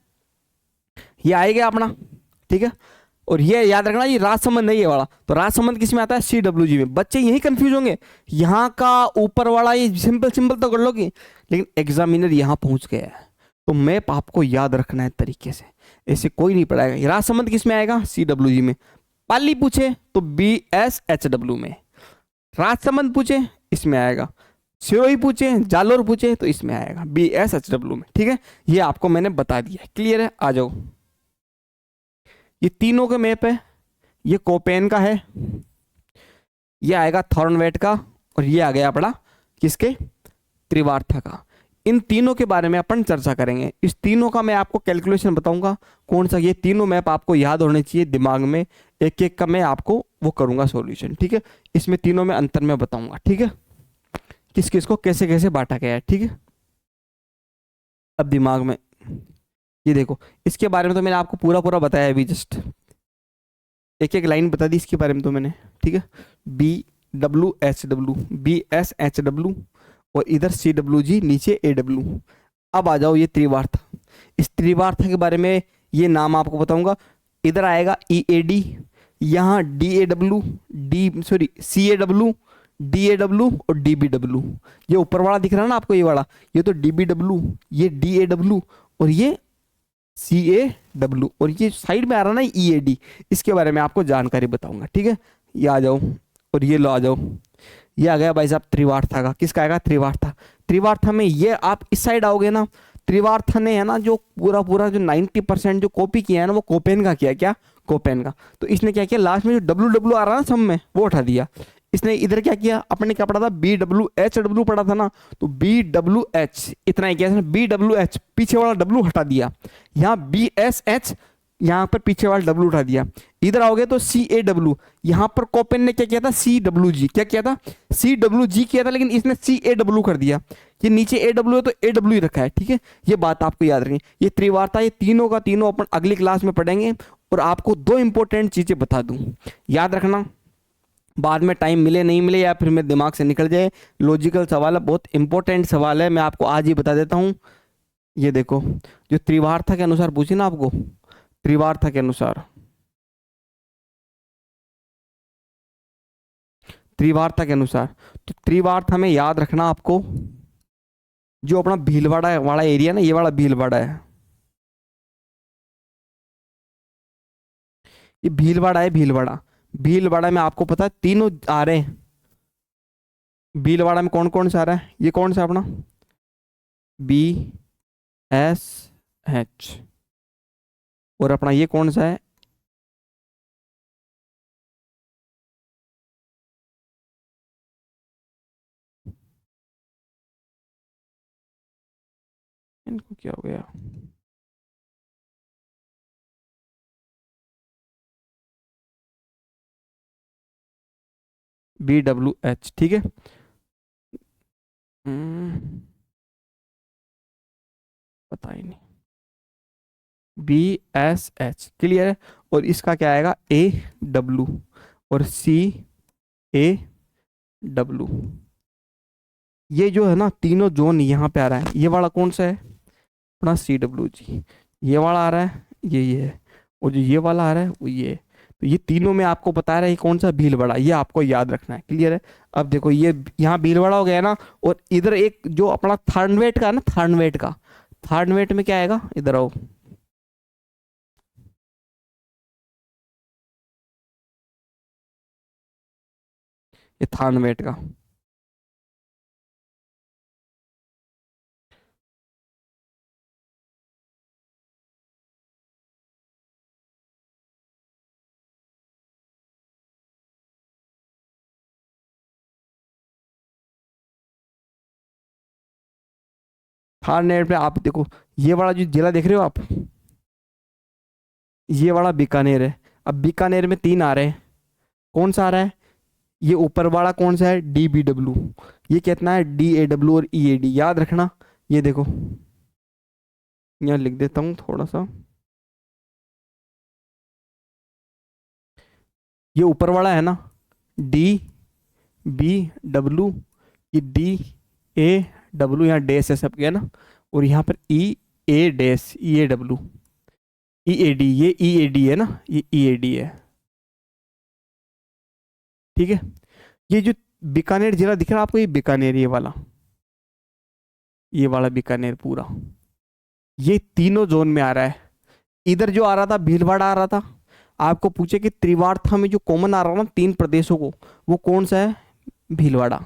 ये आएगा अपना, ठीक है। और ये याद रखना ये राजसमंद नहीं है वाला, तो राजसमंद किस में आता है, CWG में। बच्चे यही कंफ्यूज होंगे, यहाँ का ऊपर वाला ये सिंपल सिंपल तो कर लोगे, लेकिन एग्जामिनर यहाँ पहुंच गया है, तो मैप आपको याद रखना है तरीके से, ऐसे कोई नहीं पढ़ाएगा। राजसमंद किस में आएगा, CWG में। पाली पूछे तो BSHW में, राजसमंद पूछे इसमें आएगा, सिरोही पूछे, जालोर पूछे तो इसमें आएगा BSHW में। ठीक है, ये आपको मैंने बता दिया, क्लियर है। आ जाओ, ये तीनों का मैप है, ये कोपेन का है, ये आएगा थॉर्नवेट का, और ये आ गया अपना किसके, त्रिवार्था का। इन तीनों के बारे में अपन चर्चा करेंगे। इस तीनों का मैं आपको कैलकुलेशन बताऊंगा कौन सा, ये तीनों मैप आपको याद होने चाहिए दिमाग में, एक एक का मैं आपको वो करूंगा सॉल्यूशन। ठीक है, इसमें तीनों में अंतर मैं बताऊंगा। ठीक है, किस किस को कैसे कैसे बांटा गया है। ठीक है, अब दिमाग में ये देखो, इसके बारे में तो मैंने आपको पूरा पूरा बताया अभी, जस्ट एक एक लाइन बता दी इसके बारे में तो मैंने। ठीक है, BWHW, BSHW और इधर CWG, नीचे AW। अब आ जाओ ये त्रिवार्था, इस त्रिवार्था के बारे में ये नाम आपको बताऊंगा। इधर आएगा EAD, यहाँ DAW, CAW, DAW और DBW। ये ऊपर वाला दिख रहा है ना आपको, ये वाला, ये तो DBW, ये DAW और ये CAW, और ये साइड में आ रहा ना EAD, इसके बारे में आपको जानकारी बताऊंगा। ठीक है, ये आ जाओ, और ये लो आ जाओ, ये आ गया भाई साहब त्रिवार्था का। किसका आएगा, त्रिवार्था। त्रिवार्था में ये आप इस साइड आओगे ना, त्रिवार्था ने है ना जो पूरा पूरा जो 90% जो कॉपी किया है ना, वो कोपेन का किया। क्या, कोपेन का। तो इसने क्या किया, लास्ट में जो WW आ रहा ना सब में, वो उठा दिया इसने। इधर क्या किया, अपने क्या पढ़ा था, BWHW पढ़ा था ना, तो BWH इतना ही किया इसने, BWH पीछे वाला W हटा दिया, यहाँ BSH यहाँ पर पीछे वाला W उठा दिया। इधर आओगे तो CAW, यहाँ पर कोपेन ने क्या किया था, CWG, क्या किया था, CWG किया था, लेकिन इसने CAW कर दिया। ये नीचे AW है तो AW ही रखा है। ठीक है, ये बात आपको याद रखनी। ये त्रिवार्ता, ये तीनों का तीनों अपन अगली क्लास में पढ़ेंगे। और आपको दो इंपॉर्टेंट चीजें बता दूं, याद रखना, बाद में टाइम मिले नहीं मिले या फिर मेरे दिमाग से निकल जाए, लॉजिकल सवाल है, बहुत इंपॉर्टेंट सवाल है, मैं आपको आज ही बता देता हूँ। ये देखो, जो त्रिवार्था के अनुसार पूछी ना आपको, त्रिवार्था के अनुसार, त्रिवार्था के अनुसार, तो त्रिवार्था में याद रखना आपको, जो अपना भीलवाड़ा वाला एरिया ना, ये वाला भीलवाड़ा है, ये भीलवाड़ा है, भीलवाड़ा। भीलवाड़ा में आपको पता है तीनों आ रहे हैं। भीलवाड़ा में कौन कौन सा आ रहा है, ये कौन सा अपना BSH, और अपना ये कौन सा है, इनको क्या हो गया, BWH। ठीक है, पता ही नहीं, BSH क्लियर है। और इसका क्या आएगा, AW और CAW। ये जो है ना तीनों जोन यहाँ पे आ रहा है, ये वाला कौन सा है अपना CWG, ये वाला आ रहा है, ये है, और जो ये वाला आ रहा है वो ये है। तो ये तीनों में आपको बता रहा है ये कौन सा भीलवाड़ा, ये आपको याद रखना है, क्लियर है। अब देखो ये यहाँ भीलवाड़ा हो गया ना, और इधर एक जो अपना थानवेट का है ना, थानवेट का, थानवेट में क्या आएगा, इधर आओ, ये थानवेट का, थानवेट में आप देखो, ये वाला जो जिला देख रहे हो आप, ये वाला बीकानेर है। अब बीकानेर में तीन आ रहे हैं, कौन सा आ रहा है, ये ऊपर वाला कौन सा है, DBW, ये कितना है, DAW और EAD, याद रखना। ये देखो, यहाँ लिख देता हूँ थोड़ा सा, ये ऊपर वाला है ना DBW, ये DAW, यहाँ डैश है सबके है ना, और यहाँ पर EAW, EAD, ये EAD है ना, ये EAD है। ठीक है, ये जो बीकानेर जिला दिख रहा है आपको, ये बीकानेर, ये वाला बीकानेर पूरा, ये तीनों जोन में आ रहा है। इधर जो आ रहा था भीलवाड़ा आ रहा था, आपको पूछे कि त्रिवार्था में जो कॉमन आ रहा है ना 3 प्रदेशों को, वो कौन सा है? भीलवाड़ा।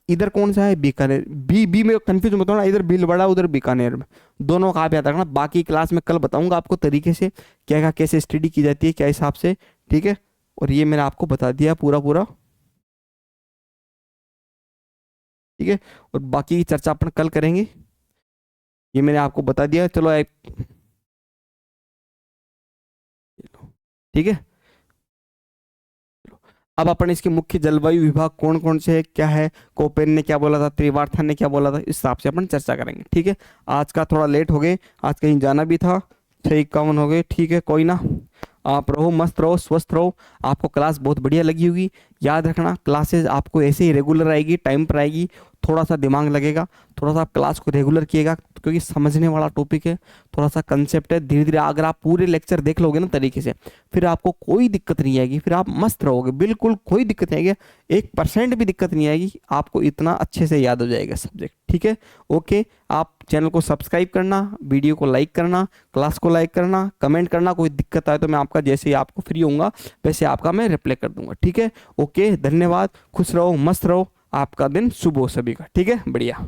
इधर कौन सा है? बीकानेर। बी बी में कंफ्यूज मत होना, इधर भीलवाड़ा उधर बीकानेर में, दोनों का आप याद रखना। बाकी क्लास में कल बताऊंगा आपको तरीके से क्या क्या कैसे स्टडी की जाती है क्या हिसाब से, ठीक है। और ये मैंने आपको बता दिया पूरा पूरा, ठीक है। और बाकी की चर्चा अपन कल करेंगे, ये मैंने आपको बता दिया। चलो एक, ठीक है। अब अपन इसके मुख्य जलवायु विभाग कौन कौन से है क्या है, कोपेन ने क्या बोला था, त्रिवार्थन ने क्या बोला था, इस हिसाब से अपन चर्चा करेंगे, ठीक है। आज का थोड़ा लेट हो गए, आज कहीं जाना भी था, 6:51 हो गए, ठीक है कोई ना। आप रहो मस्त रहो स्वस्थ रहो। आपको क्लास बहुत बढ़िया लगी होगी। याद रखना क्लासेस आपको ऐसे ही रेगुलर आएगी, टाइम पर आएगी, थोड़ा सा दिमाग लगेगा, थोड़ा सा आप क्लास को रेगुलर किएगा, क्योंकि समझने वाला टॉपिक है, थोड़ा सा कंसेप्ट है। धीरे धीरे अगर आप पूरे लेक्चर देख लोगे ना तरीके से, फिर आपको कोई दिक्कत नहीं आएगी, फिर आप मस्त रहोगे, बिल्कुल कोई दिक्कत नहीं आएगी, 1% भी दिक्कत नहीं आएगी, आपको इतना अच्छे से याद हो जाएगा सब्जेक्ट, ठीक है। ओके, आप चैनल को सब्सक्राइब करना, वीडियो को लाइक करना, क्लास को लाइक करना, कमेंट करना, कोई दिक्कत आए तो मैं आपका जैसे ही आपको फ्री होऊंगा वैसे आपका मैं रिप्लाई कर दूंगा, ठीक है। ओके, धन्यवाद, खुश रहो मस्त रहो, आपका दिन शुभ हो सभी का, ठीक है, बढ़िया।